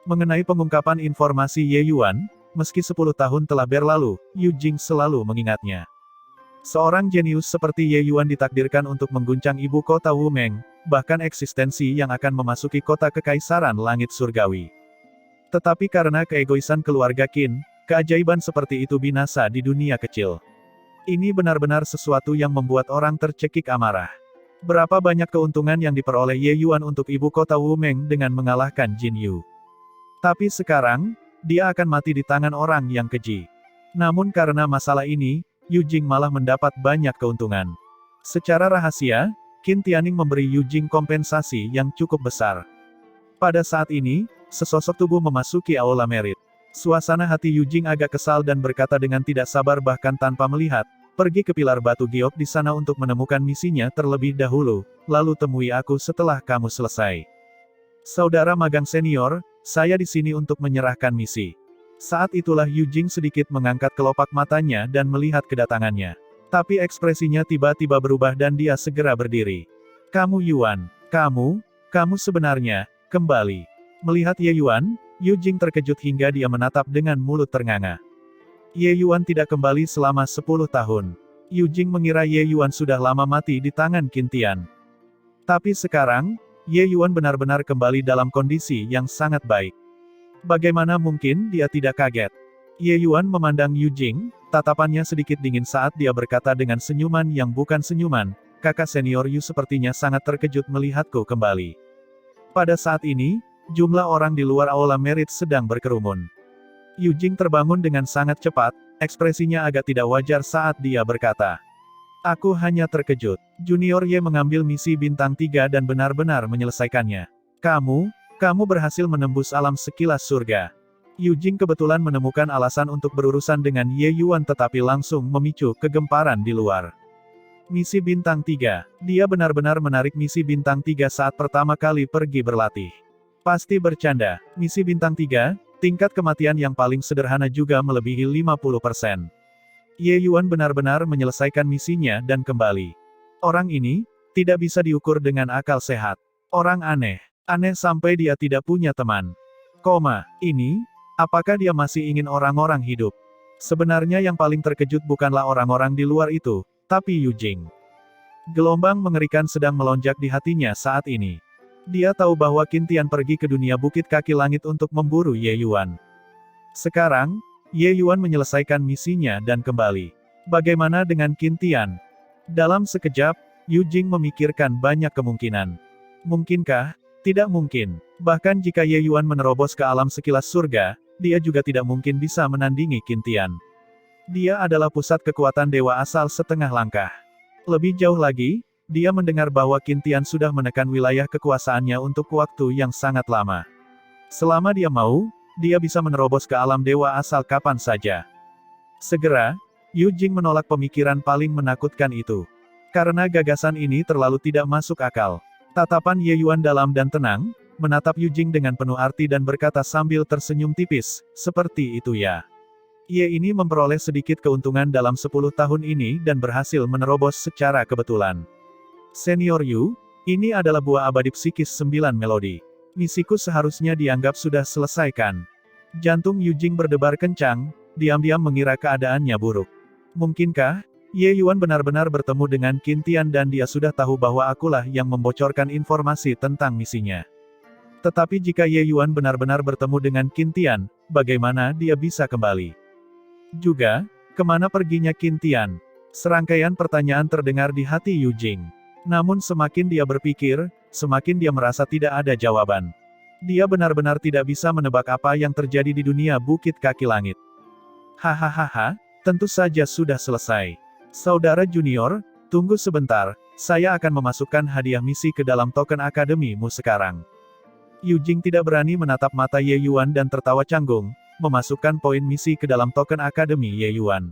Mengenai pengungkapan informasi Ye Yuan, meski 10 tahun telah berlalu, Yu Jing selalu mengingatnya. Seorang jenius seperti Ye Yuan ditakdirkan untuk mengguncang ibu kota Wu Meng, bahkan eksistensi yang akan memasuki kota kekaisaran langit surgawi. Tetapi karena keegoisan keluarga Qin, keajaiban seperti itu binasa di dunia kecil. Ini benar-benar sesuatu yang membuat orang tercekik amarah. Berapa banyak keuntungan yang diperoleh Ye Yuan untuk ibu kota Wu Meng dengan mengalahkan Jin Yu. Tapi sekarang, dia akan mati di tangan orang yang keji. Namun karena masalah ini, Yu Jing malah mendapat banyak keuntungan. Secara rahasia, Qin Tianning memberi Yu Jing kompensasi yang cukup besar. Pada saat ini, sesosok tubuh memasuki Aula Merit. Suasana hati Yu Jing agak kesal dan berkata dengan tidak sabar bahkan tanpa melihat, pergi ke pilar batu giok di sana untuk menemukan misinya terlebih dahulu, lalu temui aku setelah kamu selesai. Saudara magang senior, saya di sini untuk menyerahkan misi. Saat itulah Yu Jing sedikit mengangkat kelopak matanya dan melihat kedatangannya. Tapi ekspresinya tiba-tiba berubah dan dia segera berdiri. Kamu Yuan, kamu sebenarnya, kembali. Melihat Ye Yuan, Yu Jing terkejut hingga dia menatap dengan mulut ternganga. Ye Yuan tidak kembali selama 10 tahun. Yu Jing mengira Ye Yuan sudah lama mati di tangan Qin Tian. Tapi sekarang, Ye Yuan benar-benar kembali dalam kondisi yang sangat baik. Bagaimana mungkin dia tidak kaget? Ye Yuan memandang Yu Jing, tatapannya sedikit dingin saat dia berkata dengan senyuman yang bukan senyuman, kakak senior Yu sepertinya sangat terkejut melihatku kembali. Pada saat ini, jumlah orang di luar Aula Merit sedang berkerumun. Yu Jing terbangun dengan sangat cepat, ekspresinya agak tidak wajar saat dia berkata. Aku hanya terkejut. Junior Ye mengambil misi bintang 3 dan benar-benar menyelesaikannya. Kamu berhasil menembus alam sekilas surga. Yu Jing kebetulan menemukan alasan untuk berurusan dengan Ye Yuan tetapi langsung memicu kegemparan di luar. Misi bintang 3. Dia benar-benar menarik misi bintang 3 saat pertama kali pergi berlatih. Pasti bercanda. Misi bintang 3, tingkat kematian yang paling sederhana juga melebihi 50%. Ye Yuan benar-benar menyelesaikan misinya dan kembali. Orang ini, tidak bisa diukur dengan akal sehat. Orang aneh. Aneh sampai dia tidak punya teman. Ini, apakah dia masih ingin orang-orang hidup? Sebenarnya yang paling terkejut bukanlah orang-orang di luar itu, tapi Yu Jing. Gelombang mengerikan sedang melonjak di hatinya saat ini. Dia tahu bahwa Qin Tian pergi ke dunia Bukit Kaki Langit untuk memburu Ye Yuan. Sekarang, Ye Yuan menyelesaikan misinya dan kembali. Bagaimana dengan Qin Tian? Dalam sekejap, Yu Jing memikirkan banyak kemungkinan. Mungkinkah? Tidak mungkin. Bahkan jika Ye Yuan menerobos ke alam sekilas surga, dia juga tidak mungkin bisa menandingi Qin Tian. Dia adalah pusat kekuatan dewa asal setengah langkah. Lebih jauh lagi, dia mendengar bahwa Qin Tian sudah menekan wilayah kekuasaannya untuk waktu yang sangat lama. Selama dia mau, dia bisa menerobos ke alam dewa asal kapan saja. Segera, Yu Jing menolak pemikiran paling menakutkan itu. Karena gagasan ini terlalu tidak masuk akal. Tatapan Ye Yuan dalam dan tenang, menatap Yu Jing dengan penuh arti dan berkata sambil tersenyum tipis, seperti itu ya. Ye ini memperoleh sedikit keuntungan dalam 10 tahun ini dan berhasil menerobos secara kebetulan. Senior Yu, ini adalah buah abadi psikis 9 melodi. Misiku seharusnya dianggap sudah selesaikan. Jantung Yu Jing berdebar kencang, diam-diam mengira keadaannya buruk. Mungkinkah Ye Yuan benar-benar bertemu dengan Qin Tian dan dia sudah tahu bahwa akulah yang membocorkan informasi tentang misinya. Tetapi jika Ye Yuan benar-benar bertemu dengan Qin Tian, bagaimana dia bisa kembali? Juga, kemana perginya Qin Tian? Serangkaian pertanyaan terdengar di hati Yu Jing. Namun semakin dia berpikir, semakin dia merasa tidak ada jawaban. Dia benar-benar tidak bisa menebak apa yang terjadi di dunia Bukit Kaki Langit. Hahaha, tentu saja sudah selesai. Saudara junior, tunggu sebentar, saya akan memasukkan hadiah misi ke dalam token akademimu sekarang. Yu Jing tidak berani menatap mata Ye Yuan dan tertawa canggung, memasukkan poin misi ke dalam token akademi Ye Yuan.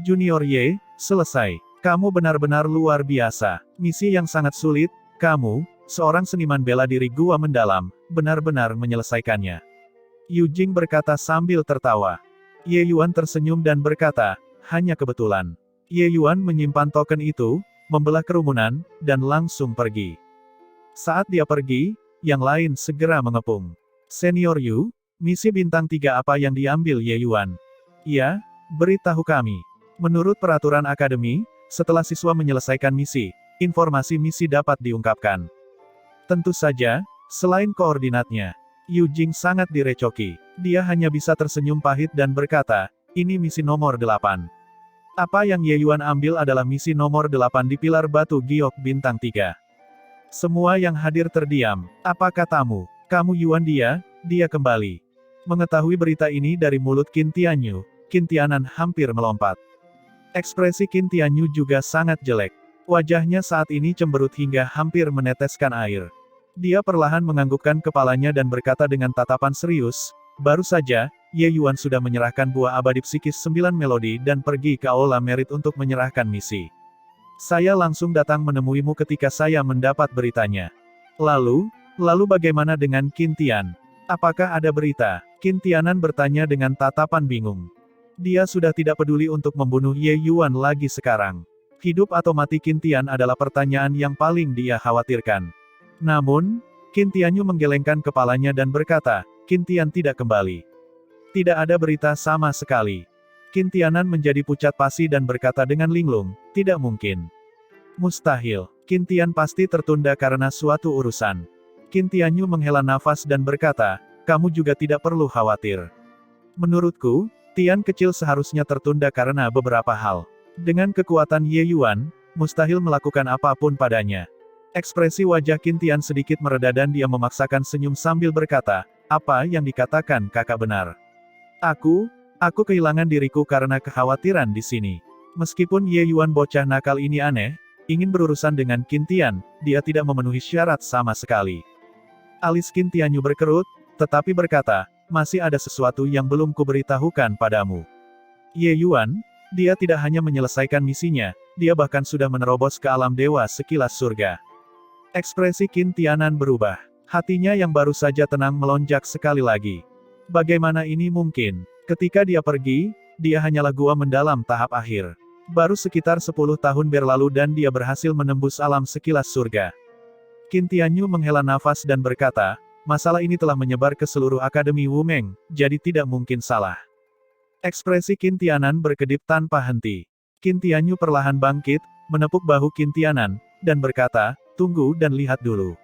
Junior Ye, selesai. Kamu benar-benar luar biasa. Misi yang sangat sulit, kamu, seorang seniman bela diri gua mendalam, benar-benar menyelesaikannya. Yu Jing berkata sambil tertawa. Ye Yuan tersenyum dan berkata, hanya kebetulan. Ye Yuan menyimpan token itu, membelah kerumunan, dan langsung pergi. Saat dia pergi, yang lain segera mengepung. Senior Yu, misi bintang 3 apa yang diambil Ye Yuan? Iya, beritahu kami. Menurut peraturan akademi, setelah siswa menyelesaikan misi, informasi misi dapat diungkapkan. Tentu saja, selain koordinatnya, Yu Jing sangat direcoki. Dia hanya bisa tersenyum pahit dan berkata, ini misi nomor 8. Apa yang Ye Yuan ambil adalah misi nomor 8 di pilar batu giok bintang 3. Semua yang hadir terdiam. Apa katamu? Kamu Yuan dia kembali. Mengetahui berita ini dari mulut Qin Tianyu, Qin Tianan hampir melompat. Ekspresi Qin Tianyu juga sangat jelek. Wajahnya saat ini cemberut hingga hampir meneteskan air. Dia perlahan menganggukkan kepalanya dan berkata dengan tatapan serius, baru saja, Ye Yuan sudah menyerahkan buah abadi psikis 9 melodi dan pergi ke Aula Merit untuk menyerahkan misi. Saya langsung datang menemuimu ketika saya mendapat beritanya. Lalu bagaimana dengan Qin Tian? Apakah ada berita? Qin Tianan bertanya dengan tatapan bingung. Dia sudah tidak peduli untuk membunuh Ye Yuan lagi sekarang. Hidup atau mati Qin Tian adalah pertanyaan yang paling dia khawatirkan. Namun, Qin Tianyu menggelengkan kepalanya dan berkata, Qin Tian tidak kembali. Tidak ada berita sama sekali. Qin Tianan menjadi pucat pasi dan berkata dengan linglung, tidak mungkin. Mustahil. Qin Tian pasti tertunda karena suatu urusan. Qin Tianyu menghela nafas dan berkata, kamu juga tidak perlu khawatir. Menurutku, Tian kecil seharusnya tertunda karena beberapa hal. Dengan kekuatan Ye Yuan, mustahil melakukan apapun padanya. Ekspresi wajah Qin Tian sedikit mereda dan dia memaksakan senyum sambil berkata, apa yang dikatakan kakak benar. Aku kehilangan diriku karena kekhawatiran di sini. Meskipun Ye Yuan bocah nakal ini aneh, ingin berurusan dengan Qin Tian, dia tidak memenuhi syarat sama sekali. Alis Qin Tianyu berkerut, tetapi berkata, masih ada sesuatu yang belum kuberitahukan padamu. Ye Yuan, dia tidak hanya menyelesaikan misinya, dia bahkan sudah menerobos ke alam dewa sekilas surga. Ekspresi Qin Tianan berubah. Hatinya yang baru saja tenang melonjak sekali lagi. Bagaimana ini mungkin? Ketika dia pergi, dia hanyalah gua mendalam tahap akhir. Baru sekitar 10 tahun berlalu dan dia berhasil menembus alam sekilas surga. Qin Tianyu menghela nafas dan berkata, masalah ini telah menyebar ke seluruh Akademi Wumeng, jadi tidak mungkin salah. Ekspresi Qin Tianan berkedip tanpa henti. Qin Tianyu perlahan bangkit, menepuk bahu Qin Tianan, dan berkata, tunggu dan lihat dulu.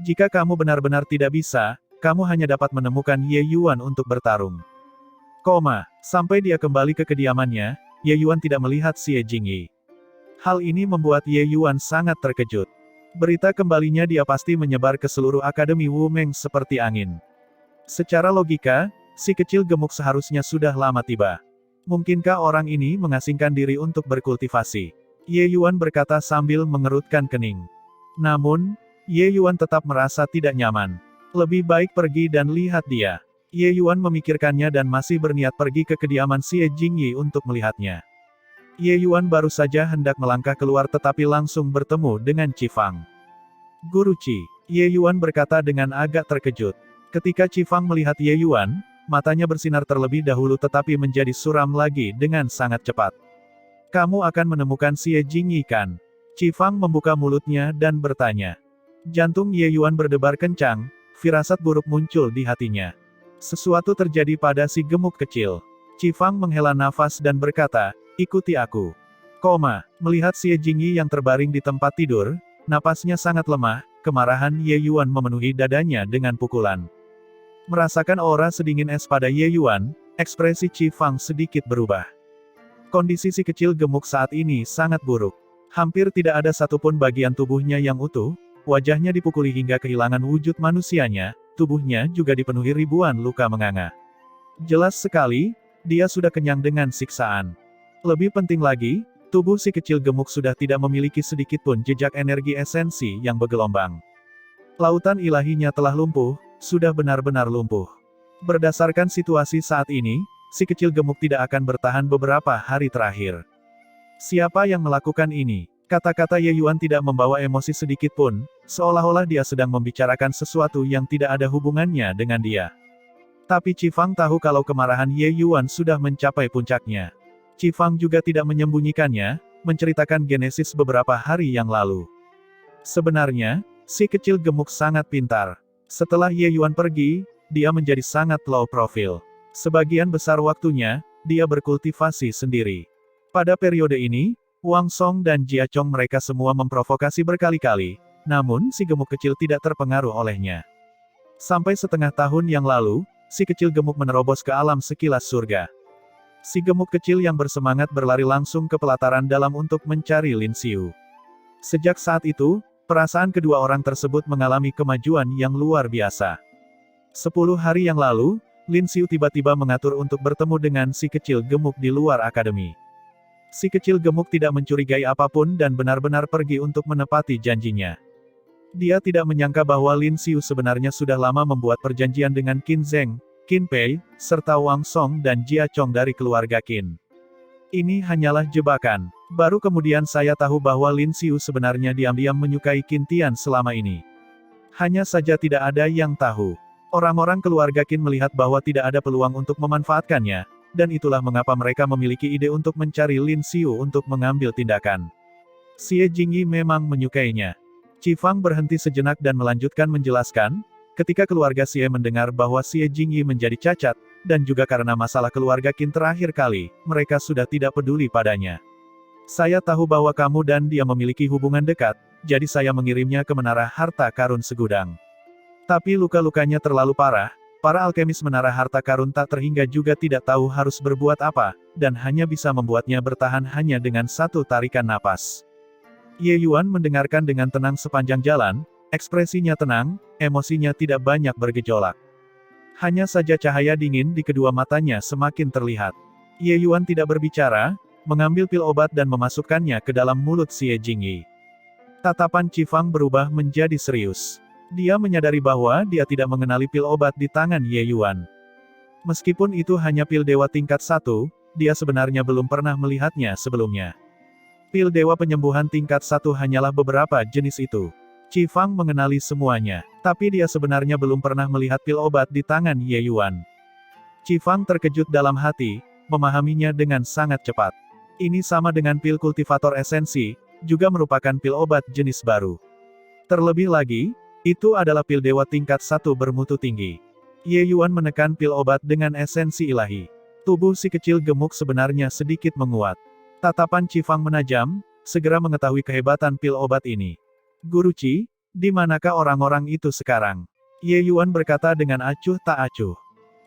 Jika kamu benar-benar tidak bisa, kamu hanya dapat menemukan Ye Yuan untuk bertarung. Sampai dia kembali ke kediamannya, Ye Yuan tidak melihat Xie Jingyi. Hal ini membuat Ye Yuan sangat terkejut. Berita kembalinya dia pasti menyebar ke seluruh Akademi Wumeng seperti angin. Secara logika, si kecil gemuk seharusnya sudah lama tiba. Mungkinkah orang ini mengasingkan diri untuk berkultivasi? Ye Yuan berkata sambil mengerutkan kening. Namun, Ye Yuan tetap merasa tidak nyaman. Lebih baik pergi dan lihat dia. Ye Yuan memikirkannya dan masih berniat pergi ke kediaman Xie Jingyi untuk melihatnya. Ye Yuan baru saja hendak melangkah keluar tetapi langsung bertemu dengan Qi Fang. Guru Qi, Ye Yuan berkata dengan agak terkejut. Ketika Qi Fang melihat Ye Yuan, matanya bersinar terlebih dahulu tetapi menjadi suram lagi dengan sangat cepat. Kamu akan menemukan Xie Jingyi kan? Qi Fang membuka mulutnya dan bertanya. Jantung Ye Yuan berdebar kencang, firasat buruk muncul di hatinya. Sesuatu terjadi pada si gemuk kecil. Qi Fang menghela nafas dan berkata, ikuti aku. Melihat Xie Jingyi yang terbaring di tempat tidur, napasnya sangat lemah, kemarahan Ye Yuan memenuhi dadanya dengan pukulan. Merasakan aura sedingin es pada Ye Yuan, ekspresi Qi Fang sedikit berubah. Kondisi si kecil gemuk saat ini sangat buruk. Hampir tidak ada satupun bagian tubuhnya yang utuh, wajahnya dipukuli hingga kehilangan wujud manusianya, tubuhnya juga dipenuhi ribuan luka menganga. Jelas sekali, dia sudah kenyang dengan siksaan. Lebih penting lagi, tubuh si kecil gemuk sudah tidak memiliki sedikitpun jejak energi esensi yang bergelombang. Lautan ilahinya telah lumpuh, sudah benar-benar lumpuh. Berdasarkan situasi saat ini, si kecil gemuk tidak akan bertahan beberapa hari terakhir. Siapa yang melakukan ini? Kata-kata Ye Yuan tidak membawa emosi sedikitpun, seolah-olah dia sedang membicarakan sesuatu yang tidak ada hubungannya dengan dia. Tapi Qi Fang tahu kalau kemarahan Ye Yuan sudah mencapai puncaknya. Qi Fang juga tidak menyembunyikannya, menceritakan genesis beberapa hari yang lalu. Sebenarnya, si kecil gemuk sangat pintar. Setelah Ye Yuan pergi, dia menjadi sangat low profile. Sebagian besar waktunya, dia berkultivasi sendiri. Pada periode ini, Wang Song dan Jia Chong mereka semua memprovokasi berkali-kali, namun si gemuk kecil tidak terpengaruh olehnya. Sampai setengah tahun yang lalu, si kecil gemuk menerobos ke alam sekilas surga. Si gemuk kecil yang bersemangat berlari langsung ke pelataran dalam untuk mencari Lin Xiu. Sejak saat itu, perasaan kedua orang tersebut mengalami kemajuan yang luar biasa. 10 hari yang lalu, Lin Xiu tiba-tiba mengatur untuk bertemu dengan si kecil gemuk di luar akademi. Si kecil gemuk tidak mencurigai apapun dan benar-benar pergi untuk menepati janjinya. Dia tidak menyangka bahwa Lin Xiu sebenarnya sudah lama membuat perjanjian dengan Qin Zheng, Qin Pei, serta Wang Song dan Jia Chong dari keluarga Qin. Ini hanyalah jebakan. Baru kemudian saya tahu bahwa Lin Xiu sebenarnya diam-diam menyukai Qin Tian selama ini. Hanya saja tidak ada yang tahu. Orang-orang keluarga Qin melihat bahwa tidak ada peluang untuk memanfaatkannya, dan itulah mengapa mereka memiliki ide untuk mencari Lin Xiu untuk mengambil tindakan. Xie Jingyi memang menyukainya. Qi Fang berhenti sejenak dan melanjutkan menjelaskan, ketika keluarga Xie mendengar bahwa Xie Jingyi menjadi cacat, dan juga karena masalah keluarga Qin terakhir kali, mereka sudah tidak peduli padanya. Saya tahu bahwa kamu dan dia memiliki hubungan dekat, jadi saya mengirimnya ke menara harta karun segudang. Tapi luka-lukanya terlalu parah, para alkemis menara harta karun tak terhingga juga tidak tahu harus berbuat apa, dan hanya bisa membuatnya bertahan hanya dengan satu tarikan napas. Ye Yuan mendengarkan dengan tenang sepanjang jalan, ekspresinya tenang, emosinya tidak banyak bergejolak. Hanya saja cahaya dingin di kedua matanya semakin terlihat. Ye Yuan tidak berbicara, mengambil pil obat dan memasukkannya ke dalam mulut Xie Jingyi. Tatapan Qi Fang berubah menjadi serius. Dia menyadari bahwa dia tidak mengenali pil obat di tangan Ye Yuan. Meskipun itu hanya pil dewa tingkat 1, dia sebenarnya belum pernah melihatnya sebelumnya. Pil dewa penyembuhan tingkat 1 hanyalah beberapa jenis itu. Qi Fang mengenali semuanya, tapi dia sebenarnya belum pernah melihat pil obat di tangan Ye Yuan. Qi Fang terkejut dalam hati, memahaminya dengan sangat cepat. Ini sama dengan pil kultivator esensi, juga merupakan pil obat jenis baru. Terlebih lagi, itu adalah pil dewa tingkat 1 bermutu tinggi. Ye Yuan menekan pil obat dengan esensi ilahi. Tubuh si kecil gemuk sebenarnya sedikit menguat. Tatapan Qi Fang menajam, segera mengetahui kehebatan pil obat ini. Guru Qi, di manakah orang-orang itu sekarang? Ye Yuan berkata dengan acuh tak acuh.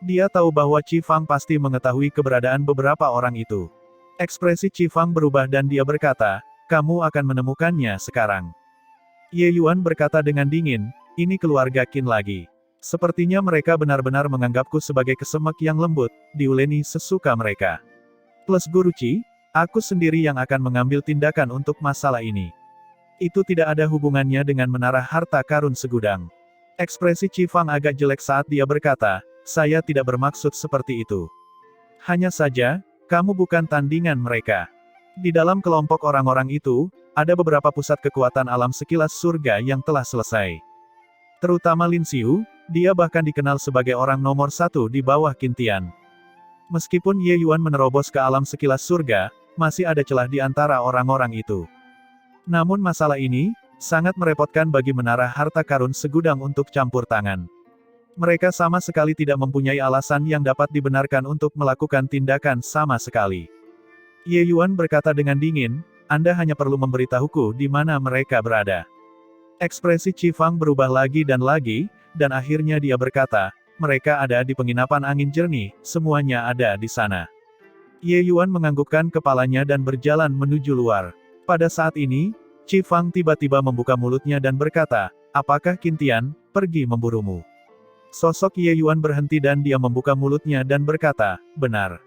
Dia tahu bahwa Qi Fang pasti mengetahui keberadaan beberapa orang itu. Ekspresi Qi Fang berubah dan dia berkata, kamu akan menemukannya sekarang. Ye Yuan berkata dengan dingin, ini keluarga Qin lagi. Sepertinya mereka benar-benar menganggapku sebagai kesemek yang lembut, diuleni sesuka mereka. Plus Guru Qi, aku sendiri yang akan mengambil tindakan untuk masalah ini. Itu tidak ada hubungannya dengan menara harta karun segudang. Ekspresi Qi Fang agak jelek saat dia berkata, saya tidak bermaksud seperti itu. Hanya saja, kamu bukan tandingan mereka. Di dalam kelompok orang-orang itu, ada beberapa pusat kekuatan alam sekilas surga yang telah selesai. Terutama Lin Xiu, dia bahkan dikenal sebagai orang nomor 1 di bawah Qin Tian. Meskipun Ye Yuan menerobos ke alam sekilas surga, masih ada celah di antara orang-orang itu. Namun masalah ini, sangat merepotkan bagi menara harta karun segudang untuk campur tangan. Mereka sama sekali tidak mempunyai alasan yang dapat dibenarkan untuk melakukan tindakan sama sekali. Ye Yuan berkata dengan dingin, Anda hanya perlu memberitahuku di mana mereka berada. Ekspresi Qi Fang berubah lagi, dan akhirnya dia berkata, mereka ada di penginapan angin jernih, semuanya ada di sana. Ye Yuan menganggukkan kepalanya dan berjalan menuju luar. Pada saat ini, Qi Fang tiba-tiba membuka mulutnya dan berkata, apakah Qin Tian pergi memburumu? Sosok Ye Yuan berhenti dan dia membuka mulutnya dan berkata, benar.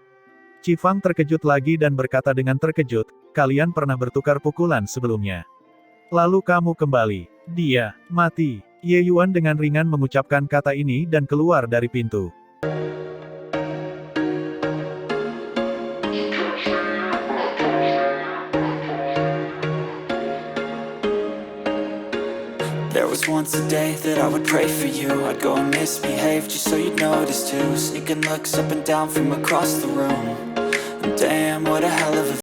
Qi Fang terkejut lagi dan berkata dengan terkejut, kalian pernah bertukar pukulan sebelumnya. Lalu kamu kembali. Dia mati. Ye Yuan dengan ringan mengucapkan kata ini dan keluar dari pintu. There was once a day that I would pray for you. I'd go and misbehave just so you'd notice too. Sneaking looks up and down from across the room. Damn, what a hell of a